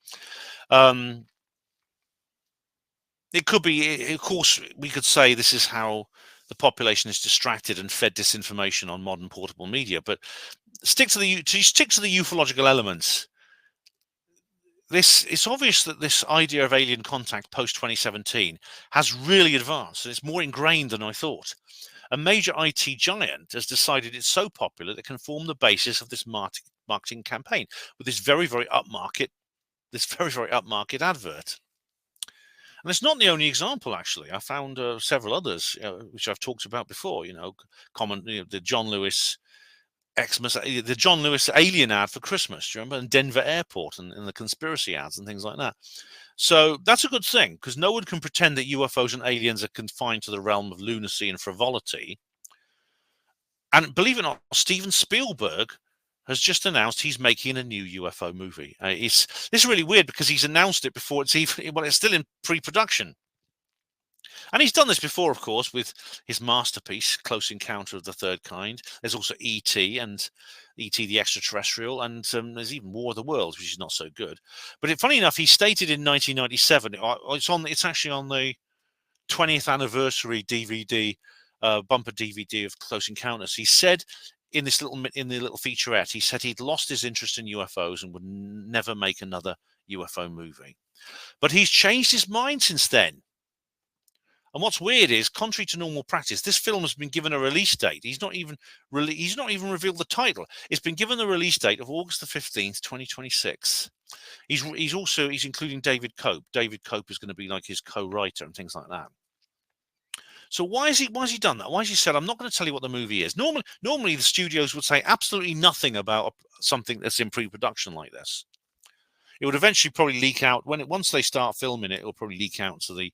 [SPEAKER 1] It could be, of course, we could say this is how the population is distracted and fed disinformation on modern portable media. But stick to the ufological elements. It's obvious that this idea of alien contact post 2017 has really advanced, and it's more ingrained than I thought. A major IT giant has decided it's so popular that it can form the basis of this marketing campaign with this very, very upmarket advert. And it's not the only example, actually. I found several others, which I've talked about before. The John Lewis alien ad for Christmas. Do you remember? And Denver Airport and the conspiracy ads and things like that. So that's a good thing, because no one can pretend that UFOs and aliens are confined to the realm of lunacy and frivolity. And believe it or not, Steven Spielberg has just announced he's making a new UFO movie. This is really weird because he's announced it before it's still in pre-production. And he's done this before, of course, with his masterpiece, Close Encounter of the Third Kind. There's also E.T. and E.T. the Extraterrestrial, and there's even War of the Worlds, which is not so good. But funny enough, he stated in 1997, it's actually on the 20th anniversary DVD, bumper DVD of Close Encounters. He said in the little featurette, he said he'd lost his interest in UFOs and would never make another UFO movie. But he's changed his mind since then. And what's weird is, contrary to normal practice, this film has been given a release date. He's not even revealed the title. It's been given the release date of August the 15th, 2026. He's including David Cope. David Cope is going to be like his co-writer and things like that. So why has he done that? Why has he said, I'm not going to tell you what the movie is? Normally the studios would say absolutely nothing about something that's in pre-production like this. It would eventually probably leak out once they start filming it. It'll probably leak out to the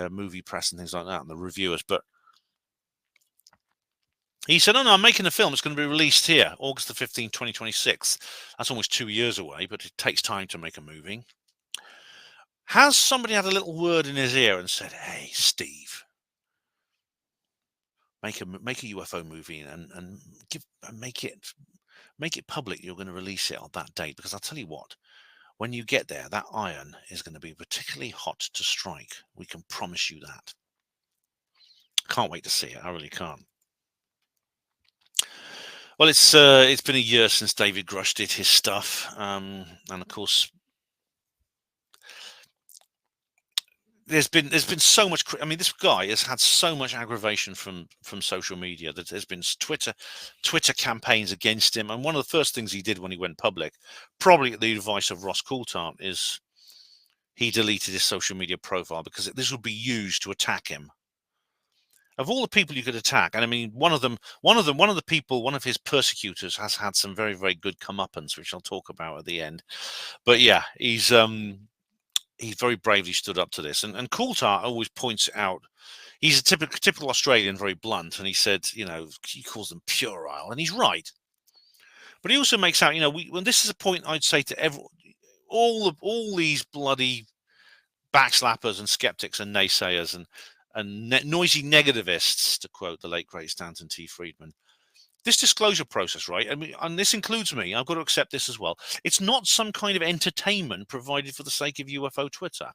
[SPEAKER 1] movie press and things like that and the reviewers. But he said, "Oh no, I'm making a film. It's going to be released here, August the 15th, 2026. That's almost 2 years away, but it takes time to make a movie." Has somebody had a little word in his ear and said, "Hey, Steve, make a UFO movie and make it public. You're going to release it on that date, because I'll tell you what, when you get there, that iron is going to be particularly hot to strike. We can promise you that." Can't wait to see it. I really can't. Well, it's been a year since David Grush did his stuff, and of course, there's been so much. I mean, this guy has had so much aggravation from social media that there's been Twitter campaigns against him. And one of the first things he did when he went public, probably at the advice of Ross Coulthart, is he deleted his social media profile because this would be used to attack him. Of all the people you could attack, and I mean, one of his persecutors has had some very, very good comeuppance, which I'll talk about at the end. But yeah, he very bravely stood up to this. And Coulthard always points out, he's a typical Australian, very blunt, and he said, he calls them puerile, and he's right. But he also makes out, when this is a point I'd say to everyone, all these bloody backslappers and skeptics and naysayers and noisy negativists, to quote the late great Stanton T. Friedman. This disclosure process, right? I mean, and this includes me. I've got to accept this as well. It's not some kind of entertainment provided for the sake of UFO Twitter.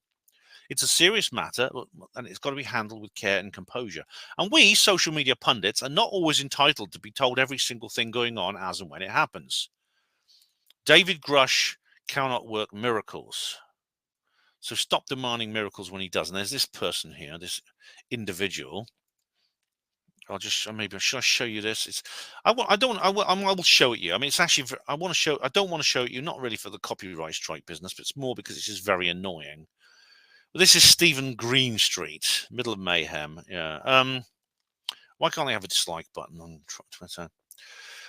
[SPEAKER 1] It's a serious matter, and it's got to be handled with care and composure. And we, social media pundits, are not always entitled to be told every single thing going on as and when it happens. David Grush cannot work miracles. So stop demanding miracles when he doesn't. There's this person here, this individual. Should I show you this? I will show it you. I mean, it's actually, I don't want to show it you, not really for the copyright strike business, but it's more because it's just very annoying. Well, this is Stephen Greenstreet, middle of mayhem. Yeah. Why can't they have a dislike button on Twitter?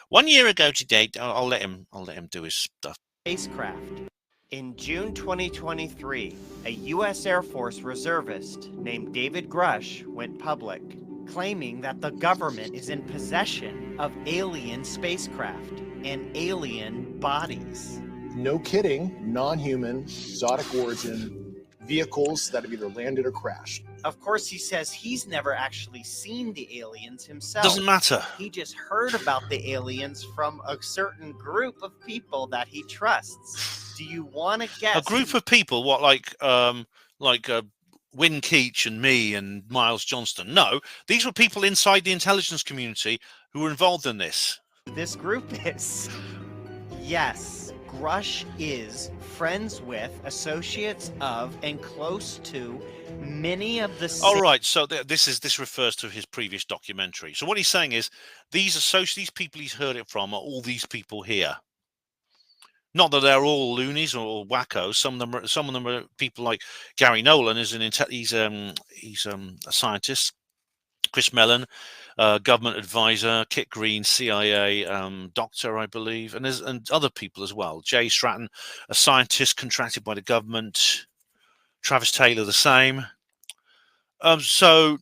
[SPEAKER 1] 1 year ago today, I'll let him do his stuff.
[SPEAKER 5] Spacecraft. In June 2023, a U.S. Air Force reservist named David Grush went public, claiming that the government is in possession of alien spacecraft and alien bodies.
[SPEAKER 6] No kidding, non-human, exotic origin, vehicles that have either landed or crashed.
[SPEAKER 5] Of course, he says he's never actually seen the aliens himself.
[SPEAKER 1] Doesn't matter.
[SPEAKER 5] He just heard about the aliens from a certain group of people that he trusts. Do you want to guess?
[SPEAKER 1] A group of people? What, like Win Keach and me and Miles Johnston? No, these were people inside the intelligence community who were involved in this.
[SPEAKER 5] This group is. Yes, Grush is friends with, associates of, and close to many of the.
[SPEAKER 1] All right, so this refers to his previous documentary. So what he's saying is these people he's heard it from are all these people here. Not that they're all loonies or wackos. Some of them are people like Gary Nolan is he's a scientist. Chris Mellon, government advisor. Kit Green, CIA doctor, I believe, and other people as well. Jay Stratton, a scientist contracted by the government. Travis Taylor, the same. So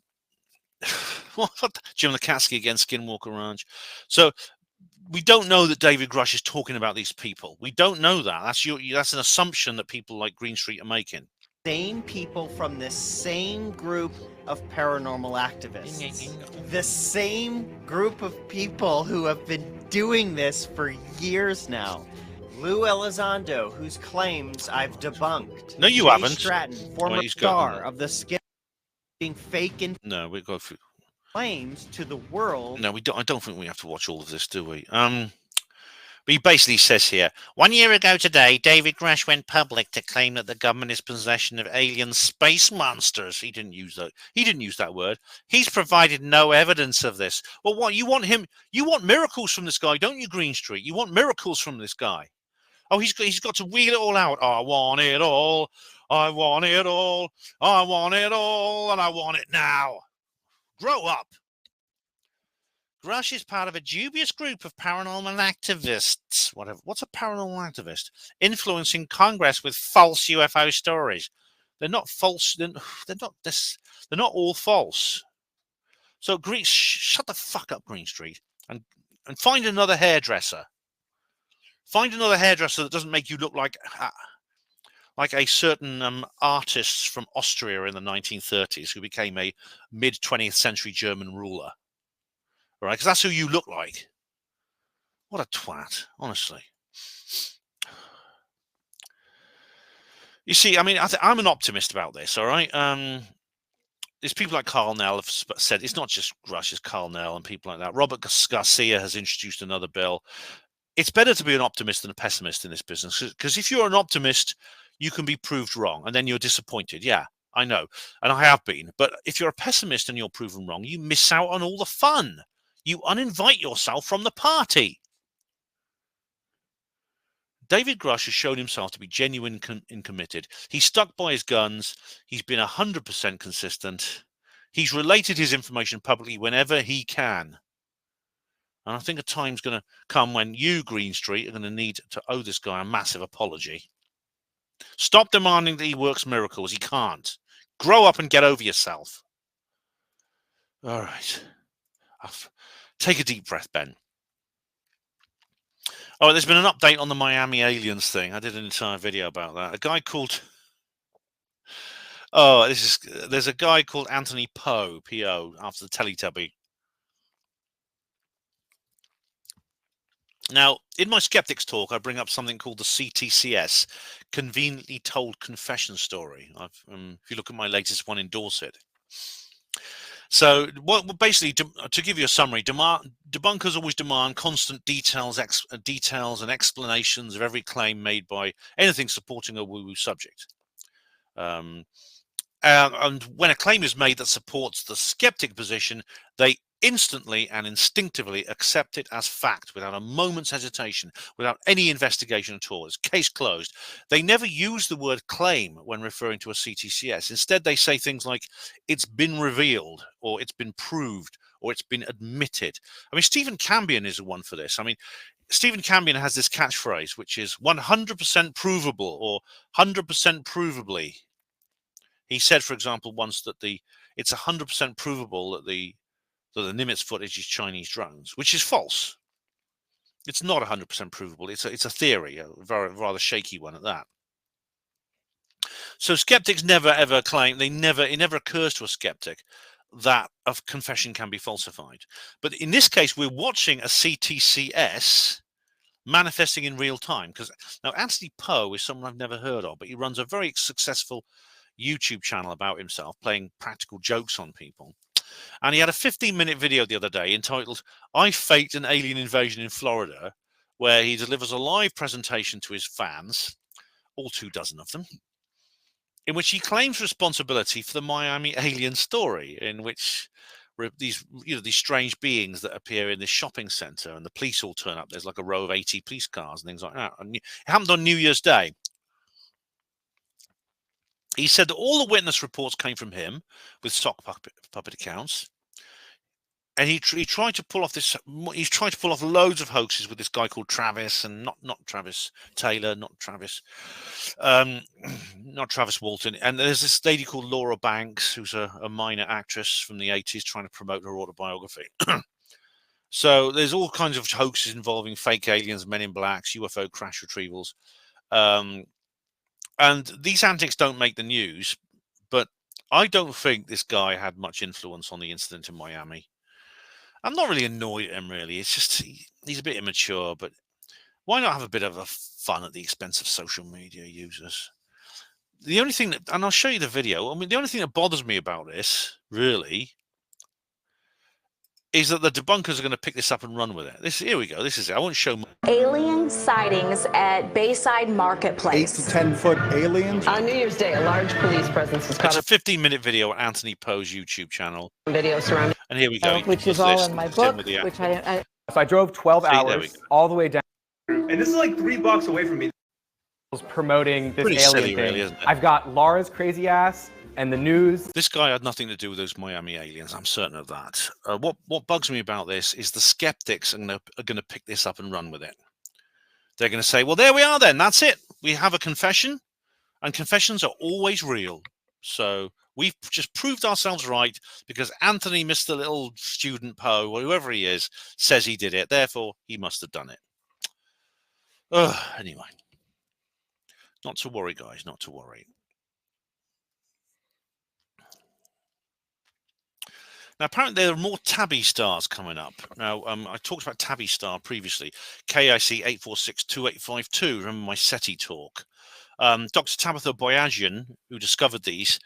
[SPEAKER 1] Jim Lukatsky against Skinwalker Ranch. So we don't know that David Grush is talking about these people. We don't know that. That's an assumption that people like Greenstreet are making.
[SPEAKER 5] Same people from the same group of paranormal activists. The same group of people who have been doing this for years now. Lou Elizondo, whose claims I've debunked.
[SPEAKER 1] No, you
[SPEAKER 5] Jay
[SPEAKER 1] haven't.
[SPEAKER 5] Stratton, former star of the skin being fake and
[SPEAKER 1] no, we go through
[SPEAKER 5] claims to the world.
[SPEAKER 1] No, we don't. I don't think we have to watch all of this, do we? But he basically says here, 1 year ago today, David Grush went public to claim that the government is possession of alien space monsters. He didn't use that word. He's provided no evidence of this. Well, what you want miracles from this guy, don't you, Greenstreet? You want miracles from this guy. Oh, he's got to wheel it all out. I want it all. I want it all. I want it all, and I want it now. Grow up. Grush is part of a dubious group of paranormal activists. What's a paranormal activist? Influencing Congress with false UFO stories. They're not false. They're not all false. So shut the fuck up, Greenstreet, and find another hairdresser. Find another hairdresser that doesn't make you look like a certain artist from Austria in the 1930s who became a mid-20th century German ruler. All right, because that's who you look like. What a twat, honestly. You see, I mean, I'm an optimist about this, all right? There's people like Carl Nell have said, it's not just Grush, it's Carl Nell and people like that. Robert Garcia has introduced another bill. It's better to be an optimist than a pessimist in this business, because if you're an optimist, you can be proved wrong, and then you're disappointed. Yeah, I know, and I have been. But if you're a pessimist and you're proven wrong, you miss out on all the fun. You uninvite yourself from the party. David Grush has shown himself to be genuine and committed. He's stuck by his guns. He's been 100% consistent. He's related his information publicly whenever he can. And I think a time's going to come when you, Greenstreet, are going to need to owe this guy a massive apology. Stop demanding that he works miracles. He can't. Grow up and get over yourself. All right. Take a deep breath, Ben. Oh, there's been an update on the Miami aliens thing. I did an entire video about that. A guy called... Oh, there's a guy called Anthony Poe, P-O, after the Teletubby. Now, in my skeptics talk, I bring up something called the CTCS, Conveniently Told Confession Story. If you look at my latest one, endorse it. So, basically, to give you a summary, debunkers always demand constant details and explanations of every claim made by anything supporting a woo-woo subject. And when a claim is made that supports the skeptic position, they instantly and instinctively accept it as fact without a moment's hesitation, without any investigation at all. It's case closed. They never use the word claim when referring to a CTCS. Instead, they say things like, it's been revealed, or it's been proved, or it's been admitted. I mean, Stephen Cambion is the one for this. I mean, Stephen Cambion has this catchphrase, which is 100% provable, or 100% provably. He said, for example, once that it's 100% provable that the Nimitz footage is Chinese drones, which is false. It's not 100% provable. It's a theory, a rather shaky one at that. So skeptics never ever claim, it never occurs to a skeptic that a confession can be falsified. But in this case, we're watching a CTCS manifesting in real time. Because now Anthony Poe is someone I've never heard of, but he runs a very successful YouTube channel about himself, playing practical jokes on people. And he had a 15-minute video the other day entitled, I Faked an Alien Invasion in Florida, where he delivers a live presentation to his fans, all 24 of them, in which he claims responsibility for the Miami alien story, in which these strange beings that appear in this shopping center and the police all turn up. There's like a row of 80 police cars and things like that. And it happened on New Year's Day. He said that all the witness reports came from him with sock puppet accounts. And he tried to pull off this. He's trying to pull off loads of hoaxes with this guy called Travis, and not Travis Taylor, not Travis Walton. And there's this lady called Laura Banks, who's a minor actress from the 80s, trying to promote her autobiography. So there's all kinds of hoaxes involving fake aliens, men in blacks, UFO crash retrievals. And these antics don't make the news, but I don't think this guy had much influence on the incident in Miami. I'm not really annoyed at him, really. It's just he's a bit immature, but why not have a bit of a fun at the expense of social media users? The only thing and I'll show you the video, I mean, the only thing that bothers me about this, really, is that the debunkers are going to pick this up and run with it. Here we go. This is it. I won't show more.
[SPEAKER 7] Alien sightings at Bayside Marketplace.
[SPEAKER 8] 8 to 10 foot aliens.
[SPEAKER 9] On New Year's Day, a large police presence was caught.
[SPEAKER 1] It's a 15-minute video on Anthony Poe's YouTube channel.
[SPEAKER 9] Video surrounding.
[SPEAKER 1] And here we go.
[SPEAKER 10] Which is all in my book. Which I
[SPEAKER 8] So I drove 12 hours all the way down.
[SPEAKER 11] And this is like $3 away from me.
[SPEAKER 8] Promoting this
[SPEAKER 1] Pretty
[SPEAKER 8] alien
[SPEAKER 1] silly,
[SPEAKER 8] thing.
[SPEAKER 1] really, isn't it?
[SPEAKER 8] I've got Laura's crazy ass and the news.
[SPEAKER 1] This guy had nothing to do with those Miami aliens. I'm certain of that. What bugs me about this is the skeptics are going to pick this up and run with it. They're going to say, well, there we are then. That's it. We have a confession, and confessions are always real. So we've just proved ourselves right because Anthony, Mr. Little Student Poe, or whoever he is, says he did it. Therefore, he must have done it. Anyway, not to worry, guys, not to worry. Now, apparently there are more Tabby stars coming up. Now, I talked about Tabby star previously. KIC 8462852. Remember my SETI talk. Dr. Tabitha Boyajian, who discovered these,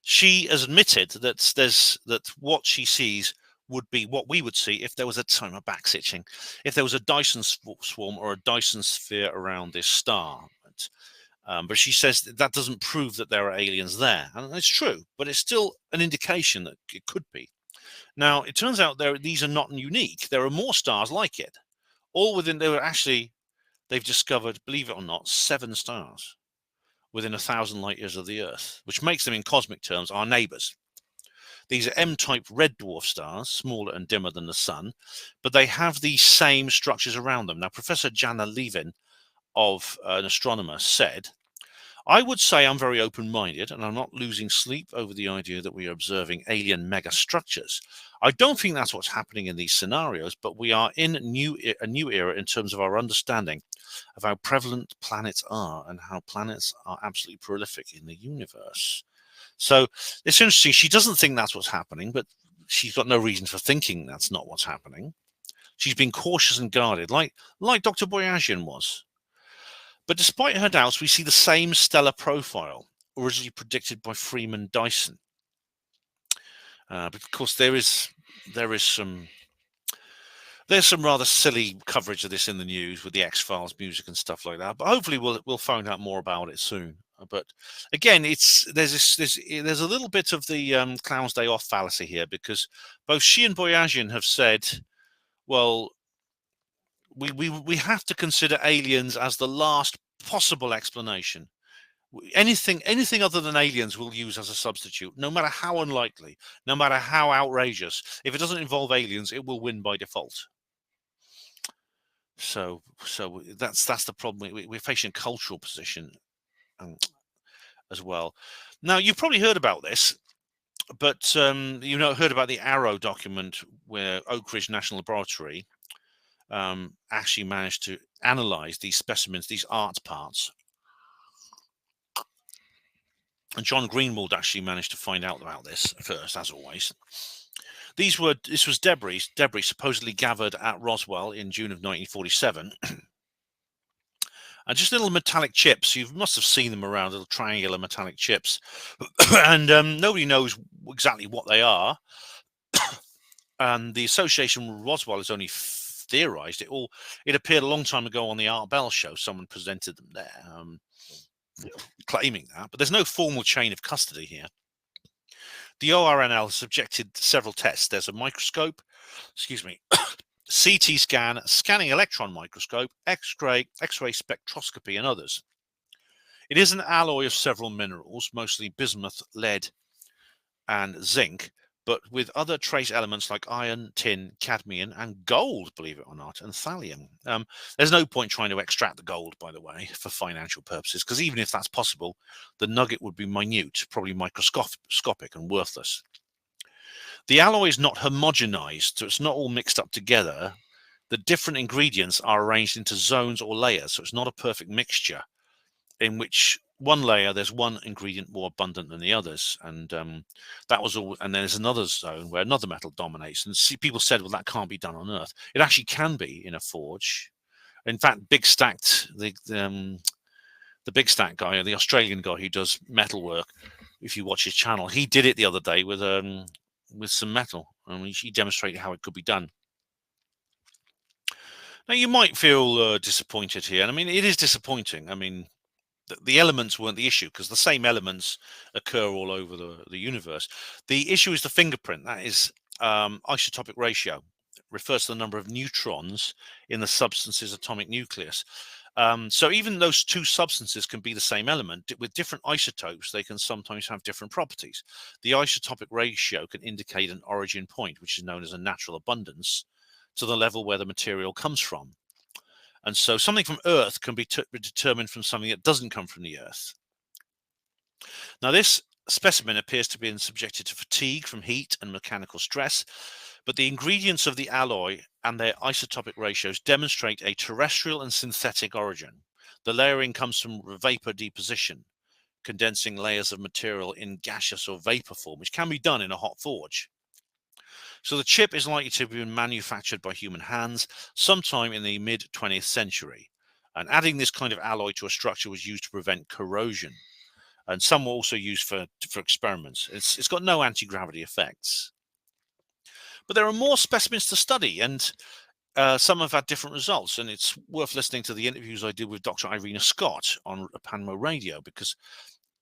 [SPEAKER 1] she has admitted that what she sees would be what we would see if there was my back's itching, if there was a Dyson swarm or a Dyson sphere around this star. But she says that doesn't prove that there are aliens there. And it's true, but it's still an indication that it could be. Now, it turns out these are not unique. There are more stars like it. All within, they've discovered, believe it or not, 7 stars within 1,000 light years of the Earth, which makes them, in cosmic terms, our neighbors. These are M-type red dwarf stars, smaller and dimmer than the sun, but they have these same structures around them. Now, Professor Jana Levin, an astronomer, said, I would say I'm very open-minded, and I'm not losing sleep over the idea that we are observing alien megastructures. I don't think that's what's happening in these scenarios, but we are in a new era in terms of our understanding of how prevalent planets are and how planets are absolutely prolific in the universe. So it's interesting. She doesn't think that's what's happening, but she's got no reason for thinking that's not what's happening. She's been cautious and guarded, like Dr. Boyajian was. But despite her doubts, we see the same stellar profile originally predicted by Freeman Dyson. But of course, there's some rather silly coverage of this in the news with the X-Files music and stuff like that. But hopefully, we'll find out more about it soon. But again, there's a little bit of the clown's day off fallacy here, because both she and Boyajian have said, well, we have to consider aliens as the last possible explanation. Anything other than aliens we'll use as a substitute, no matter how unlikely, no matter how outrageous. If it doesn't involve aliens, it will win by default. So that's the problem. We're facing a cultural position as well. Now, you've probably heard about this, but heard about the Arrow document where Oak Ridge National Laboratory actually managed to analyze these specimens, these art parts. And John Greenwald actually managed to find out about this first, as always. This was debris supposedly gathered at Roswell in June of 1947. And just little metallic chips. You must have seen them around, little triangular metallic chips. And nobody knows exactly what they are. And the association with Roswell is only theorized. It appeared a long time ago on the Art Bell show. Someone presented them there, claiming that. But there's no formal chain of custody here. The ORNL has subjected several tests. There's a microscope, CT scan, scanning electron microscope, X-ray spectroscopy, and others. It is an alloy of several minerals, mostly bismuth, lead, and zinc, but with other trace elements like iron, tin, cadmium, and gold, believe it or not, and thallium. There's no point trying to extract the gold, by the way, for financial purposes, because even if that's possible, the nugget would be minute, probably microscopic and worthless. The alloy is not homogenized, so it's not all mixed up together. The different ingredients are arranged into zones or layers, so it's not a perfect mixture in which one layer there's one ingredient more abundant than the others, and that was all. And then there's another zone where another metal dominates. And people said, well, that can't be done on Earth. It actually can be in a forge. In fact, Big Stacked, the Big Stack guy, the Australian guy who does metal work, if you watch his channel, he did it the other day with some metal, and he demonstrated how it could be done. Now, you might feel disappointed here, and I mean, it is disappointing. I mean, the elements weren't the issue, because the same elements occur all over the universe. The issue is the fingerprint. That is isotopic ratio. It refers to the number of neutrons in the substance's atomic nucleus. So even those two substances can be the same element. With different isotopes, they can sometimes have different properties. The isotopic ratio can indicate an origin point, which is known as a natural abundance, to the level where the material comes from. And so something from Earth can be determined from something that doesn't come from the Earth. Now, this specimen appears to be subjected to fatigue from heat and mechanical stress, but the ingredients of the alloy and their isotopic ratios demonstrate a terrestrial and synthetic origin. The layering comes from vapor deposition, condensing layers of material in gaseous or vapor form, which can be done in a hot forge. So the chip is likely to have been manufactured by human hands sometime in the mid-20th century. And adding this kind of alloy to a structure was used to prevent corrosion. And some were also used for experiments. It's got no anti-gravity effects. But there are more specimens to study, and some have had different results. And it's worth listening to the interviews I did with Dr. Irina Scott on Panmo Radio, because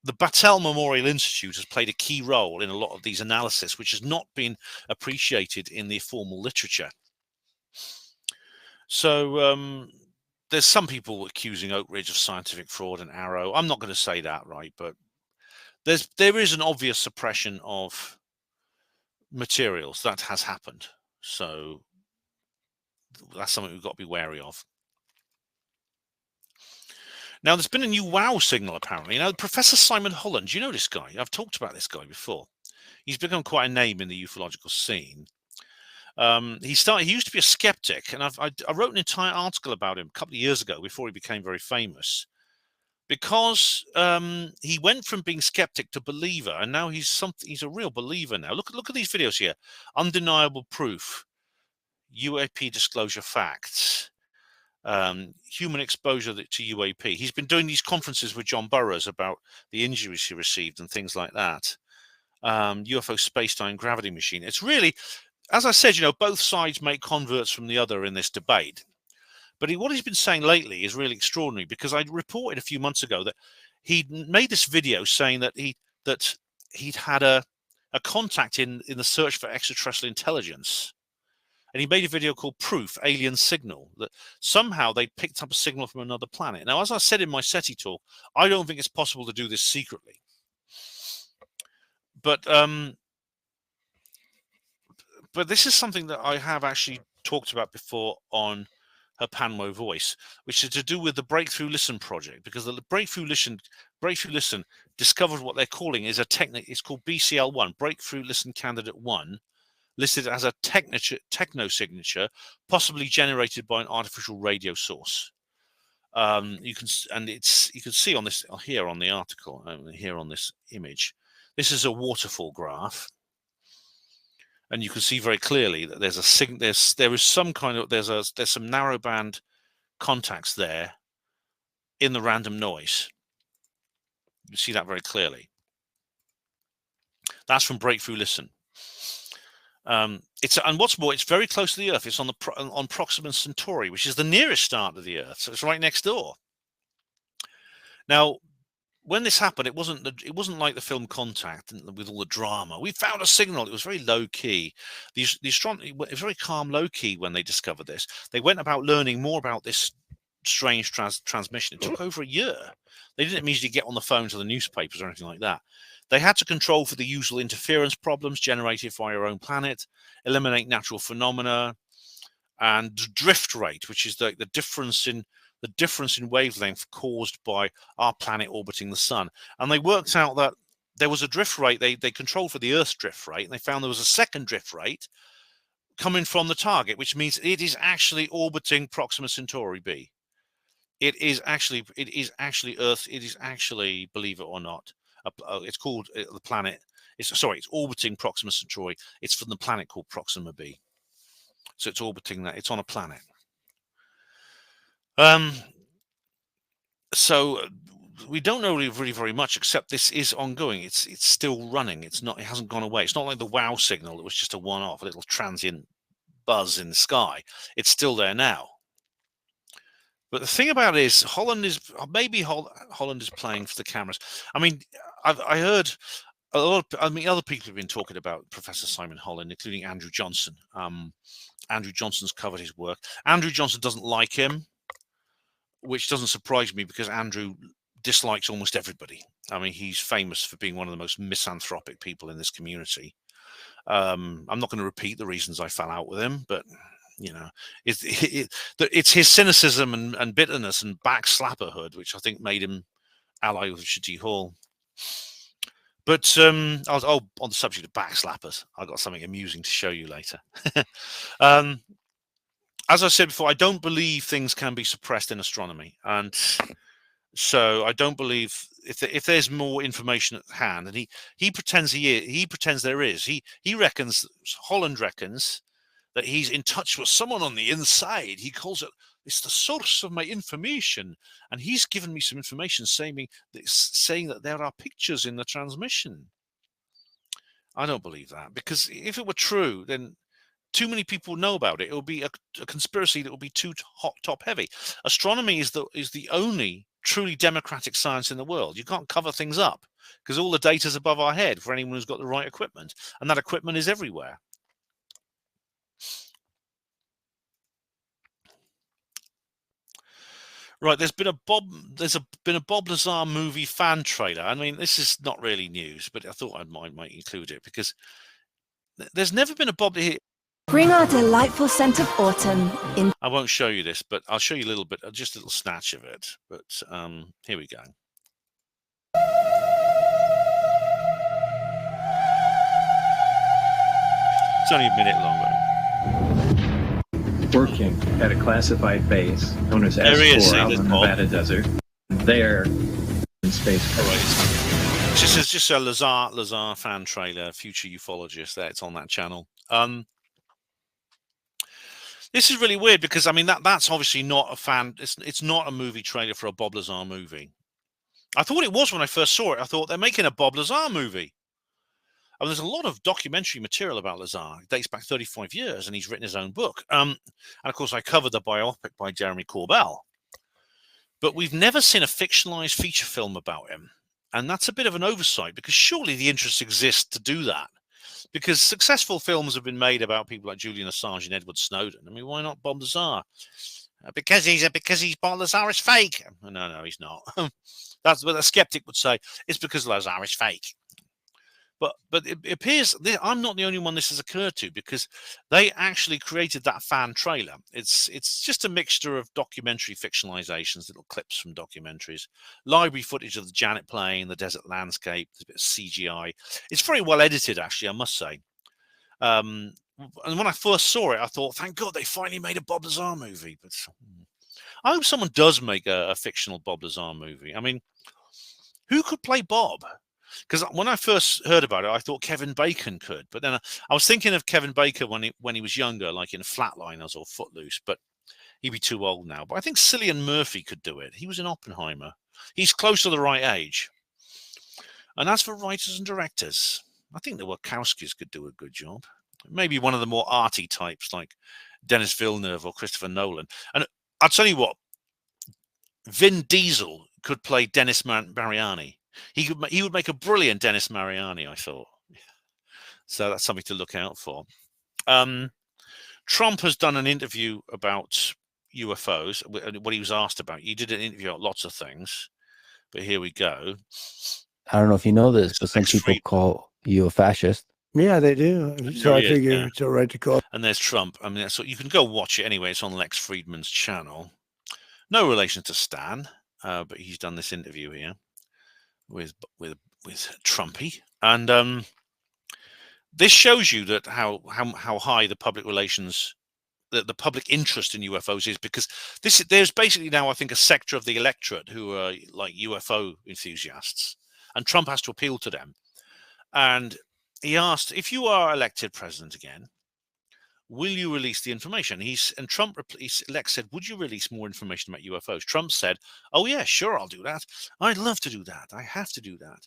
[SPEAKER 1] the Battelle Memorial Institute has played a key role in a lot of these analyses, which has not been appreciated in the formal literature. So there's some people accusing Oak Ridge of scientific fraud and Arrow. I'm not going to say that, right? But there is an obvious suppression of materials that has happened. So that's something we've got to be wary of. Now, there's been a new WOW signal, apparently. Now, Professor Simon Holland, you know this guy? I've talked about this guy before. He's become quite a name in the ufological scene. He used to be a skeptic, and I wrote an entire article about him a couple of years ago before he became very famous, because he went from being skeptic to believer, and now he's a real believer now. Look at these videos here. Undeniable proof, UAP disclosure facts, human exposure to UAP. He's been doing these conferences with John Burroughs about the injuries he received and things like that. UFO space-time gravity machine. It's really, as I said, both sides make converts from the other in this debate. But what he's been saying lately is really extraordinary, because I reported a few months ago that he'd made this video saying that he'd had a contact in the search for extraterrestrial intelligence. And he made a video called Proof, Alien Signal, that somehow they picked up a signal from another planet. Now, as I said in my SETI talk, I don't think it's possible to do this secretly. But this is something that I have actually talked about before on her Panmo Voice, which is to do with the Breakthrough Listen project, because the Breakthrough Listen discovered what they're calling is it's called BCL1, Breakthrough Listen Candidate 1, listed as a techno signature, possibly generated by an artificial radio source. You can see on this here on the article, here on this image. This is a waterfall graph, and you can see very clearly that there's some narrowband contacts there in the random noise. You see that very clearly. That's from Breakthrough Listen. And what's more, it's very close to the Earth. It's on Proxima Centauri, which is the nearest star to the Earth, so it's right next door. Now, when this happened, it wasn't like the film Contact with all the drama. We found a signal. It was very low key. The astronomy, it was very calm, low key when they discovered this. They went about learning more about this strange transmission. It took over a year. They didn't immediately get on the phone to the newspapers or anything like that. They had to control for the usual interference problems generated by our own planet, eliminate natural phenomena, and drift rate, which is the difference in wavelength caused by our planet orbiting the sun. And they worked out that there was a drift rate. They controlled for the Earth's drift rate, and they found there was a second drift rate coming from the target, which means it is actually orbiting Proxima Centauri b. It is actually Earth. It is actually, believe it or not, it's called the planet. It's orbiting Proxima Centauri. It's from the planet called Proxima b. So it's orbiting that. It's on a planet. So we don't know really very much, except this is ongoing. It's still running. It hasn't gone away. It's not like the WOW signal that was just a one-off, a little transient buzz in the sky. It's still there now. But the thing about it is, Holland is playing for the cameras. I mean, I heard a lot of, other people have been talking about Professor Simon Holland, including Andrew Johnson. Andrew Johnson's covered his work. Andrew Johnson doesn't like him, which doesn't surprise me, because Andrew dislikes almost everybody. I mean, he's famous for being one of the most misanthropic people in this community. I'm not going to repeat the reasons I fell out with him, but it's his cynicism and bitterness and backslapperhood which I think made him ally with Richard T. Hall. But on the subject of backslappers, I've got something amusing to show you later. As I said before, I don't believe things can be suppressed in astronomy, and so I don't believe if there's more information at hand, and he pretends there is. Holland reckons that he's in touch with someone on the inside. He calls it's the source of my information, and he's given me some information saying that there are pictures in the transmission. I don't believe that, because if it were true, then too many people know about it. It will be a conspiracy that will be too top heavy. Astronomy is the only truly democratic science in the world. You can't cover things up because all the data is above our head for anyone who's got the right equipment, and that equipment is everywhere. Right, there's been a Bob Lazar movie fan trailer. I mean, this is not really news, but I thought I might include it because there's never been a Bob.
[SPEAKER 12] Bring our delightful scent of autumn in.
[SPEAKER 1] I won't show you this, but I'll show you a little bit, just a little snatch of it. But here we go. It's only a minute longer.
[SPEAKER 13] Working at a classified base known as S4 out in the Nevada desert. There, in space.
[SPEAKER 1] All right. It's just a Lazar fan trailer, future ufologist. There, it's on that channel. This is really weird because I mean that's obviously not a fan. It's not a movie trailer for a Bob Lazar movie. I thought it was when I first saw it. I thought they're making a Bob Lazar movie. I mean, there's a lot of documentary material about Lazar. It dates back 35 years, and he's written his own book. And of course, I covered the biopic by Jeremy Corbell. But we've never seen a fictionalized feature film about him. And that's a bit of an oversight because surely the interest exists to do that. Because successful films have been made about people like Julian Assange and Edward Snowden. I mean, why not Bob Lazar? Because Bob Lazar is fake. No, he's not. That's what a skeptic would say. It's because Lazar is fake. But it appears I'm not the only one this has occurred to because they actually created that fan trailer. It's just a mixture of documentary fictionalizations, little clips from documentaries, library footage of the Janet plane, the desert landscape, there's a bit of CGI. It's very well edited, actually, I must say. And when I first saw it, I thought, thank God they finally made a Bob Lazar movie. But I hope someone does make a fictional Bob Lazar movie. I mean, who could play Bob? Because when I first heard about it, I thought Kevin Bacon could. But then I was thinking of Kevin Bacon when he was younger, like in Flatliners or Footloose. But he'd be too old now. But I think Cillian Murphy could do it. He was in Oppenheimer. He's close to the right age. And as for writers and directors, I think the Wachowskis could do a good job. Maybe one of the more arty types like Denis Villeneuve or Christopher Nolan. And I'll tell you what, Vin Diesel could play Dennis Mariani. He would make a brilliant Dennis Mariani, I thought. So that's something to look out for. Trump has done an interview about UFOs, what he was asked about. He did an interview about lots of things, but here we go.
[SPEAKER 14] I don't know if you know this, but some people call you a fascist.
[SPEAKER 15] Yeah, they do. So I figure it's all right to call.
[SPEAKER 1] And there's Trump. I mean, so you can go watch it anyway. It's on Lex Friedman's channel. No relation to Stan, but he's done this interview here with Trumpy, and this shows you that how high the public relations, the public interest in UFOs is, because there's basically now, I think, a sector of the electorate who are like UFO enthusiasts, and Trump has to appeal to them. And he asked, if you are elected president again, will you release the information? And Trump said, would you release more information about UFOs? Trump said, oh yeah, sure, I'll do that. I'd love to do that. I have to do that.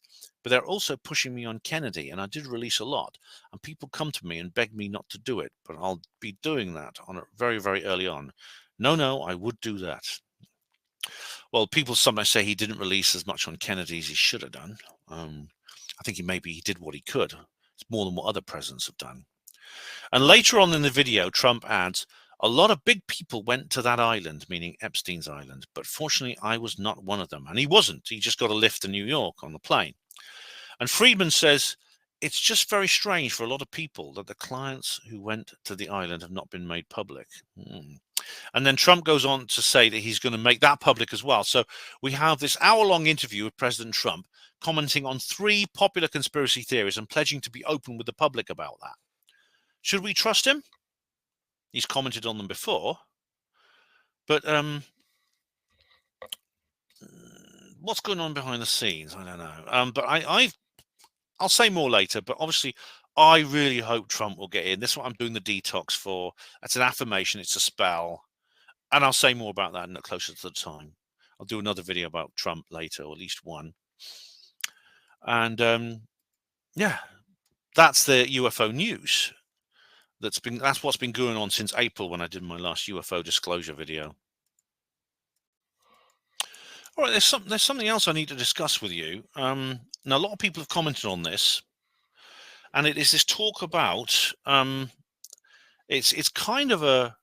[SPEAKER 1] But they're also pushing me on Kennedy, and I did release a lot. And people come to me and beg me not to do it, but I'll be doing that on very, very early on. No, I would do that. Well, people sometimes say he didn't release as much on Kennedy as he should have done. I think maybe he did what he could. It's more than what other presidents have done. And later on in the video, Trump adds, a lot of big people went to that island, meaning Epstein's island, but fortunately I was not one of them. And he wasn't. He just got a lift to New York on the plane. And Friedman says, it's just very strange for a lot of people that the clients who went to the island have not been made public. And then Trump goes on to say that he's going to make that public as well. So we have this hour-long interview with President Trump commenting on 3 popular conspiracy theories and pledging to be open with the public about that. Should we trust him? He's commented on them before. But what's going on behind the scenes? I don't know. But I'll say more later. But obviously, I really hope Trump will get in. This is what I'm doing the detox for. That's an affirmation. It's a spell. And I'll say more about that closer to the time. I'll do another video about Trump later, or at least one. And yeah, that's the UFO news. That's what's been going on since April when I did my last UFO disclosure video. All right, there's something else I need to discuss with you. Now, a lot of people have commented on this, and it is this talk about it's kind of a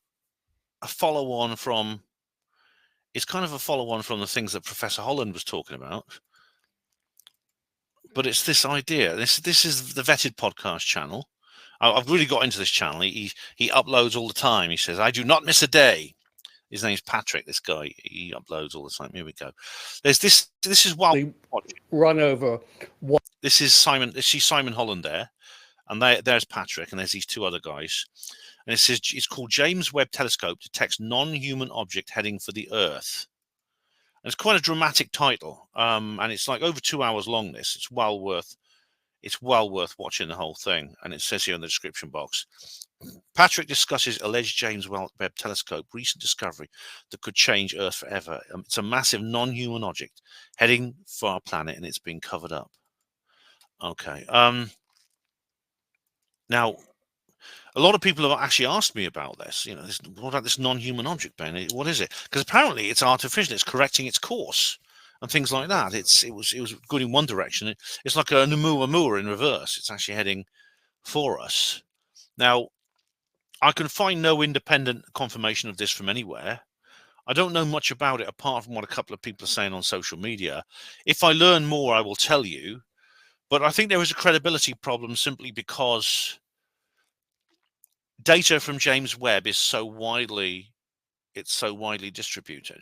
[SPEAKER 1] follow-on from the things that Professor Holland was talking about. But it's this idea. This is the Vetted podcast channel. I've really got into this channel. He uploads all the time. He says, I do not miss a day. His name's Patrick, this guy. He uploads all the time. Here we go. There's this is wild.
[SPEAKER 16] Run over.
[SPEAKER 1] This is Simon. She's Simon Holland there. And there's Patrick, and there's these two other guys. And it says it's called James Webb Telescope detects non-human object heading for the Earth. And it's quite a dramatic title. And it's like over 2 hours long, this. It's well worth watching the whole thing. And it says here in the description box, Patrick discusses alleged James Webb Telescope recent discovery that could change Earth forever. It's a massive non-human object heading for our planet, and it's being covered up. Okay. Now, a lot of people have actually asked me about this. You know, what about this non-human object, Ben? What is it? Because apparently it's artificial. It's correcting its course and things like that. It was good in one direction. It's like a Oumuamua in reverse. It's actually heading for us. Now, I can find no independent confirmation of this from anywhere. I don't know much about it apart from what a couple of people are saying on social media. If I learn more, I will tell you. But I think there is a credibility problem simply because data from James Webb is so widely distributed.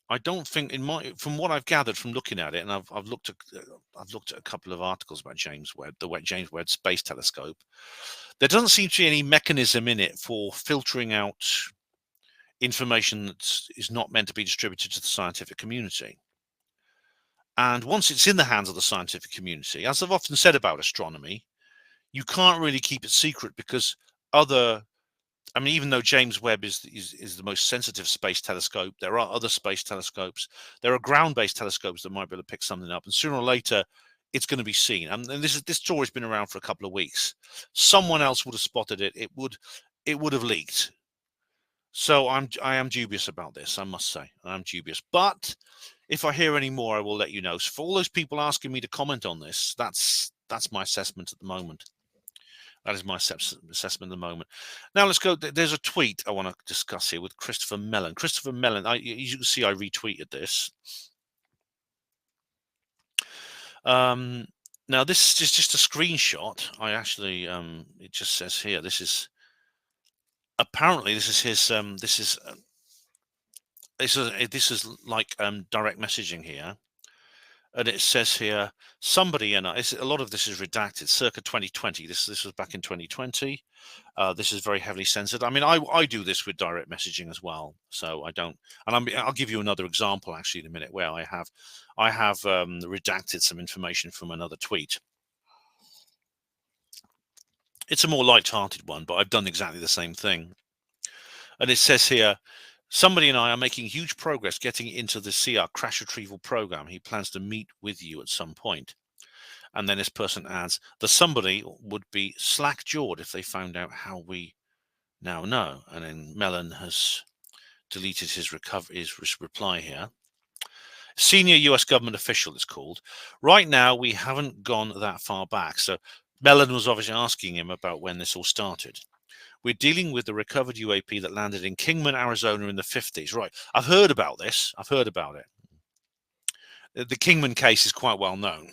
[SPEAKER 1] I don't think from what I've gathered from looking at it, and I've looked at a couple of articles about James Webb, the James Webb Space Telescope. There doesn't seem to be any mechanism in it for filtering out information that is not meant to be distributed to the scientific community. And once it's in the hands of the scientific community, as I've often said about astronomy, you can't really keep it secret because even though James Webb is the most sensitive space telescope, there are other space telescopes. There are ground-based telescopes that might be able to pick something up, and sooner or later, it's going to be seen. And this story's been around for a couple of weeks. Someone else would have spotted it. It would have leaked. So I am dubious about this. I must say I'm dubious. But if I hear any more, I will let you know. So for all those people asking me to comment on this, that's my assessment at the moment. That is my assessment at the moment. Now let's go. There's a tweet I want to discuss here with Christopher Mellon. Christopher Mellon, as you can see, I retweeted this. Now this is just a screenshot. I actually, it just says here. This is his. This is like direct messaging here. And it says here, somebody, and a lot of this is redacted, circa 2020. This was back in 2020. This is very heavily censored. I mean, I do this with direct messaging as well, so I don't. And I'll give you another example actually in a minute where I have redacted some information from another tweet. It's a more light-hearted one, but I've done exactly the same thing. And it says here, somebody and I are making huge progress getting into the CR crash retrieval program. He plans to meet with you at some point. And then this person adds, the somebody would be slack-jawed if they found out how we now know. And then Mellon has deleted his reply here. Senior US government official is called. Right now, we haven't gone that far back. So Mellon was obviously asking him about when this all started. We're dealing with the recovered UAP that landed in Kingman, Arizona in the 50s. Right. I've heard about this. I've heard about it. The Kingman case is quite well known.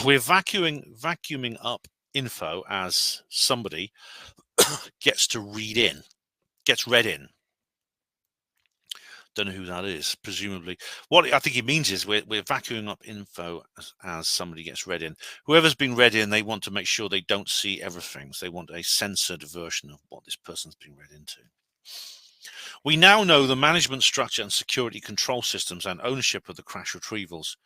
[SPEAKER 1] We're vacuuming up info as somebody gets read in. Don't know who that is, presumably. What I think he means is we're vacuuming up info as somebody gets read in. Whoever's been read in, they want to make sure they don't see everything. So they want a censored version of what this person's been read into. We now know the management structure and security control systems and ownership of the crash retrievals.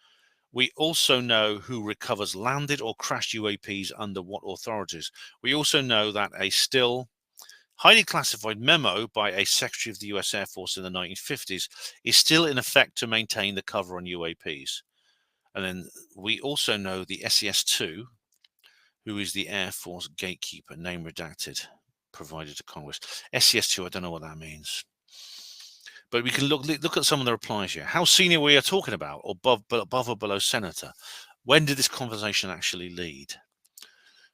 [SPEAKER 1] We also know who recovers landed or crashed UAPs under what authorities. We also know that a still highly classified memo by a secretary of the US Air Force in the 1950s is still in effect to maintain the cover on UAPs. And then we also know the SES-2, who is the Air Force gatekeeper, name redacted, provided to Congress. SES-2, I don't know what that means. But we can look at some of the replies here. How senior we are talking about, or above or below senator? When did this conversation actually lead?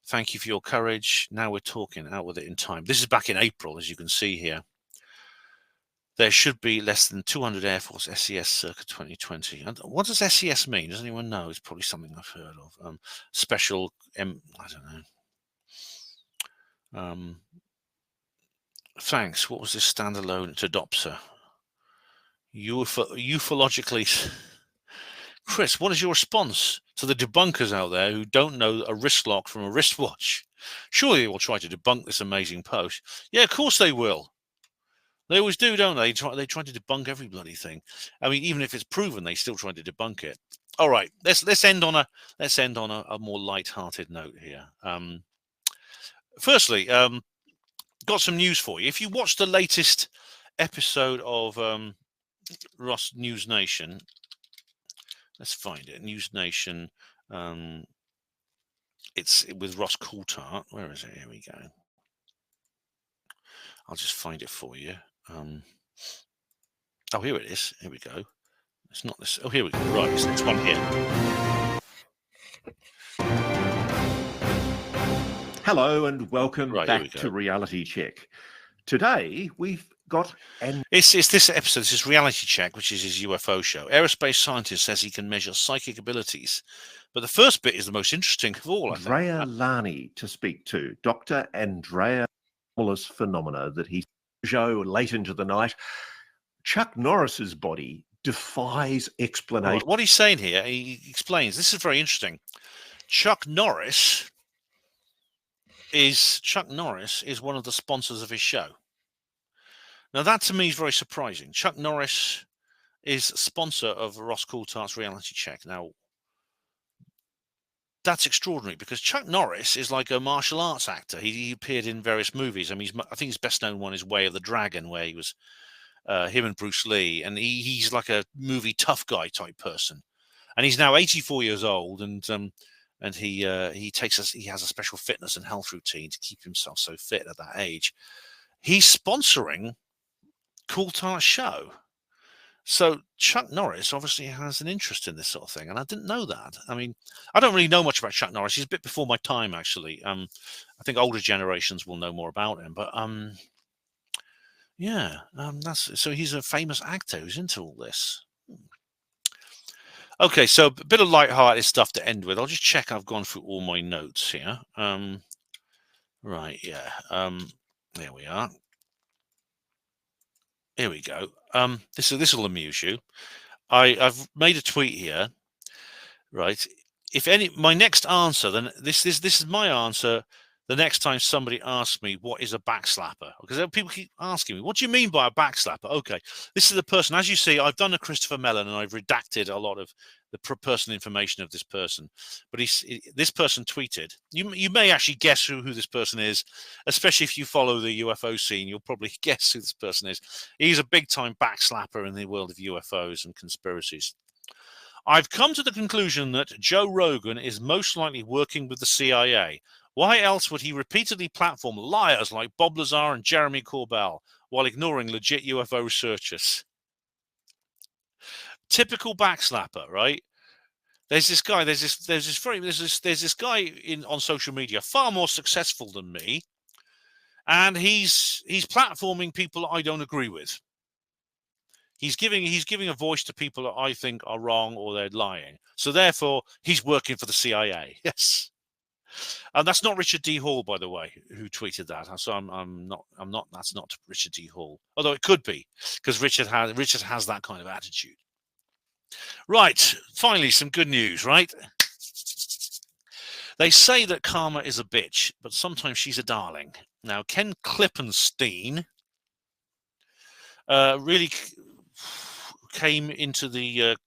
[SPEAKER 1] Thank you for your courage. Now we're talking, out with it in time. This is back in April, as you can see here. there should be less than 200 Air Force SES circa 2020. And what does SES mean? Does anyone know? It's probably something I've heard of. Special, I don't know. Thanks. What was this standalone to Dopsa? Ufologically. Chris, what is your response to the debunkers out there who don't know a wrist lock from a wristwatch? Surely they will try to debunk this amazing post. Yeah, of course they will. They always do, don't they? They try to debunk every bloody thing. I mean, even if it's proven, they still try to debunk it. All right, let's end on a more light-hearted note here. Firstly, got some news for you. If you watched the latest episode of Ross News Nation, let's find it. News Nation. It's with Ross Coulthart. Where is it? Here we go. I'll just find it for you. Oh, here it is. Here we go. It's not this. Oh, here we go. Right, it's this one here.
[SPEAKER 16] Hello and welcome back to Reality Check. Today we've got
[SPEAKER 1] It's this episode. This is Reality Check, which is his UFO show. Aerospace scientist says he can measure psychic abilities, but the first bit is the most interesting of all.
[SPEAKER 16] Andrea Lani to speak to, Dr. Andrea Wallace phenomena that he show late into the night. Chuck Norris's body defies explanation.
[SPEAKER 1] What he's saying here, he explains. This is very interesting. Chuck Norris is one of the sponsors of his show. Now that to me is very surprising. Chuck Norris is sponsor of Ross Coulthart's Reality Check. Now that's extraordinary because Chuck Norris is like a martial arts actor. He appeared in various movies. I mean, I think his best known one is Way of the Dragon, where he was him and Bruce Lee, and he's like a movie tough guy type person. And he's now 84 years old, and he has a special fitness and health routine to keep himself so fit at that age. He's sponsoring Coulthart's show. So Chuck Norris obviously has an interest in this sort of thing, and I didn't know that. I mean, I don't really know much about Chuck Norris. He's a bit before my time, actually. I think older generations will know more about him, but so he's a famous actor who's into all this. Okay, so a bit of light-hearted stuff to end with. I'll just check I've gone through all my notes here. Right, yeah. There we are. Here we go. This will amuse you. I've made a tweet here. Right. If my next answer, then this is my answer. The next time somebody asks me what is a backslapper, because people keep asking me, what do you mean by a backslapper? Okay, this is the person. As you see, I've done a Christopher Mellon and I've redacted a lot of the personal information of this person. But this person tweeted. You may actually guess who this person is, especially if you follow the UFO scene. You'll probably guess who this person is. He's a big-time backslapper in the world of UFOs and conspiracies. I've come to the conclusion that Joe Rogan is most likely working with the CIA. Why else would he repeatedly platform liars like Bob Lazar and Jeremy Corbell while ignoring legit UFO researchers? Typical backslapper, right? There's this guy. There's this guy on social media, far more successful than me, and he's platforming people I don't agree with. He's giving a voice to people that I think are wrong or they're lying. So therefore, he's working for the CIA. Yes. And that's not Richard D. Hall, by the way, who tweeted that. So I'm not. That's not Richard D. Hall, although it could be, because Richard has that kind of attitude. Right. Finally, some good news. Right. They say that karma is a bitch, but sometimes she's a darling. Now, Ken Klippenstein really came into the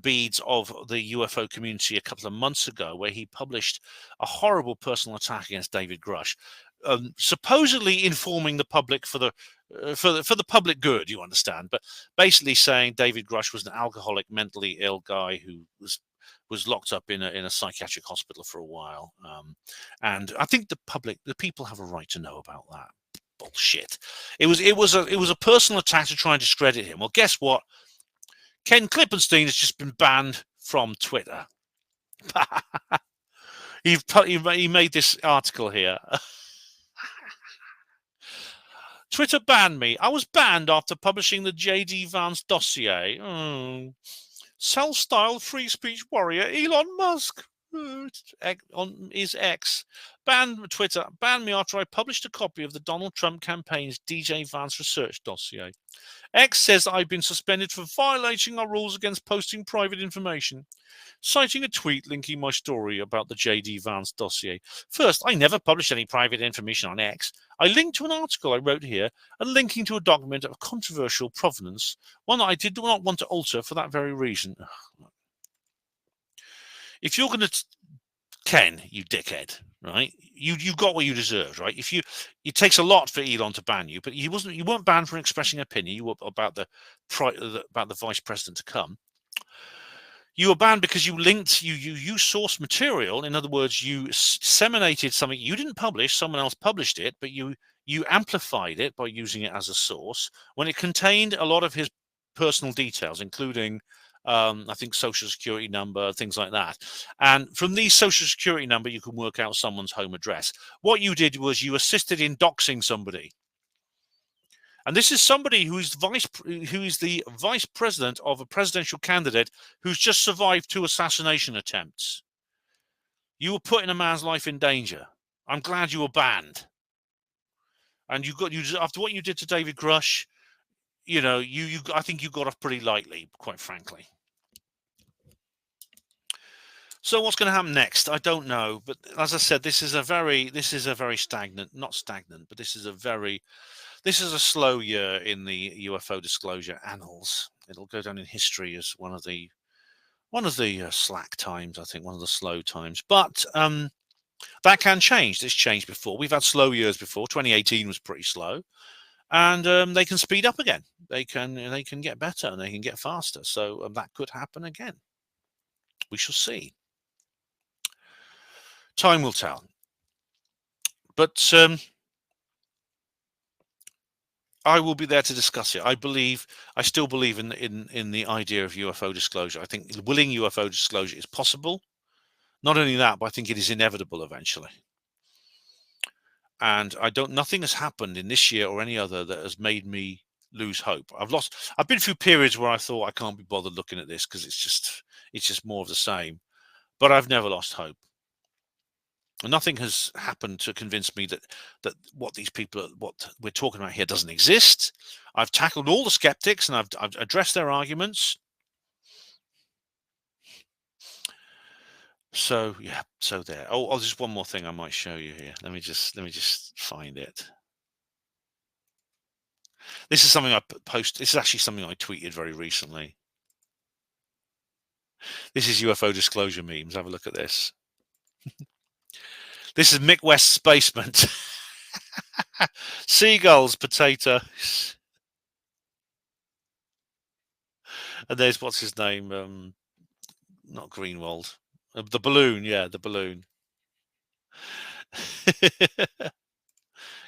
[SPEAKER 1] beads of the UFO community a couple of months ago, where he published a horrible personal attack against David Grush, supposedly informing the public for the public good, you understand, but basically saying David Grush was an alcoholic, mentally ill guy who was locked up in a psychiatric hospital for a while, and I think the people have a right to know about that. Bullshit. It was a personal attack to try and discredit him. Well, guess what? Ken Klippenstein has just been banned from Twitter. He made this article here. Twitter banned me. I was banned after publishing the J.D. Vance dossier. Self-styled free speech warrior Elon Musk on his X banned Twitter. Banned me after I published a copy of the Donald Trump campaign's DJ Vance research dossier. X says I've been suspended for violating our rules against posting private information, citing a tweet linking my story about the J.D. Vance dossier. First, I never published any private information on X. I linked to an article I wrote here and linking to a document of controversial provenance, one that I did not want to alter for that very reason. If you're going to... Ken, you dickhead, right? You got what you deserved, right? It takes a lot for Elon to ban you, but you weren't banned for expressing opinion. You were about the vice president to come. You were banned because you linked, you sourced material. In other words, you disseminated something you didn't publish. Someone else published it, but you amplified it by using it as a source when it contained a lot of his personal details, including, I think, social security number, things like that. And from these social security number, you can work out someone's home address. What you did was you assisted in doxing somebody. And this is somebody who is the vice president of a presidential candidate who's just survived 2 assassination attempts. You were putting a man's life in danger. I'm glad you were banned. And after what you did to David Grush, I think you got off pretty lightly, quite frankly. So what's going to happen next? I don't know. But as I said, this is a very stagnant, not stagnant, but this is a slow year in the UFO disclosure annals. It'll go down in history as one of the slack times, I think, one of the slow times. But that can change. It's changed before. We've had slow years before. 2018 was pretty slow, and they can speed up again. They can get better and they can get faster. So that could happen again. We shall see. Time will tell. But I will be there to discuss it. I still believe in the idea of UFO disclosure. I think willing UFO disclosure is possible. Not only that, but I think it is inevitable eventually. And nothing has happened in this year or any other that has made me lose hope. I've been through periods where I thought I can't be bothered looking at this because it's just more of the same. But I've never lost hope. And nothing has happened to convince me that what we're talking about here doesn't exist. I've tackled all the skeptics and I've addressed their arguments. So yeah, so there. Oh, just one more thing I might show you here. Let me just find it. This is something I posted. This is actually something I tweeted very recently. This is UFO disclosure memes. Have a look at this. This is Mick West's basement. Seagulls, potatoes. And there's, what's his name? Not Greenwald. The balloon, yeah, the balloon.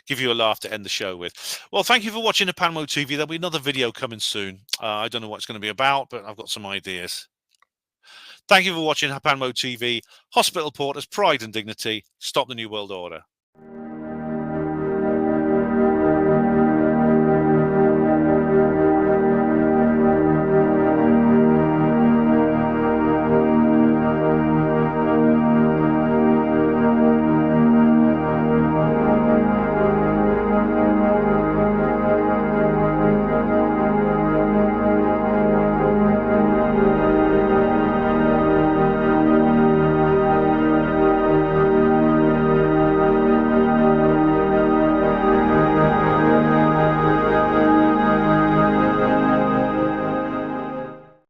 [SPEAKER 1] Give you a laugh to end the show with. Well, thank you for watching Japan Mode TV. There'll be another video coming soon. I don't know what it's going to be about, but I've got some ideas. Thank you for watching Japan Mode TV. Hospital Porters, Pride and Dignity. Stop the New World Order.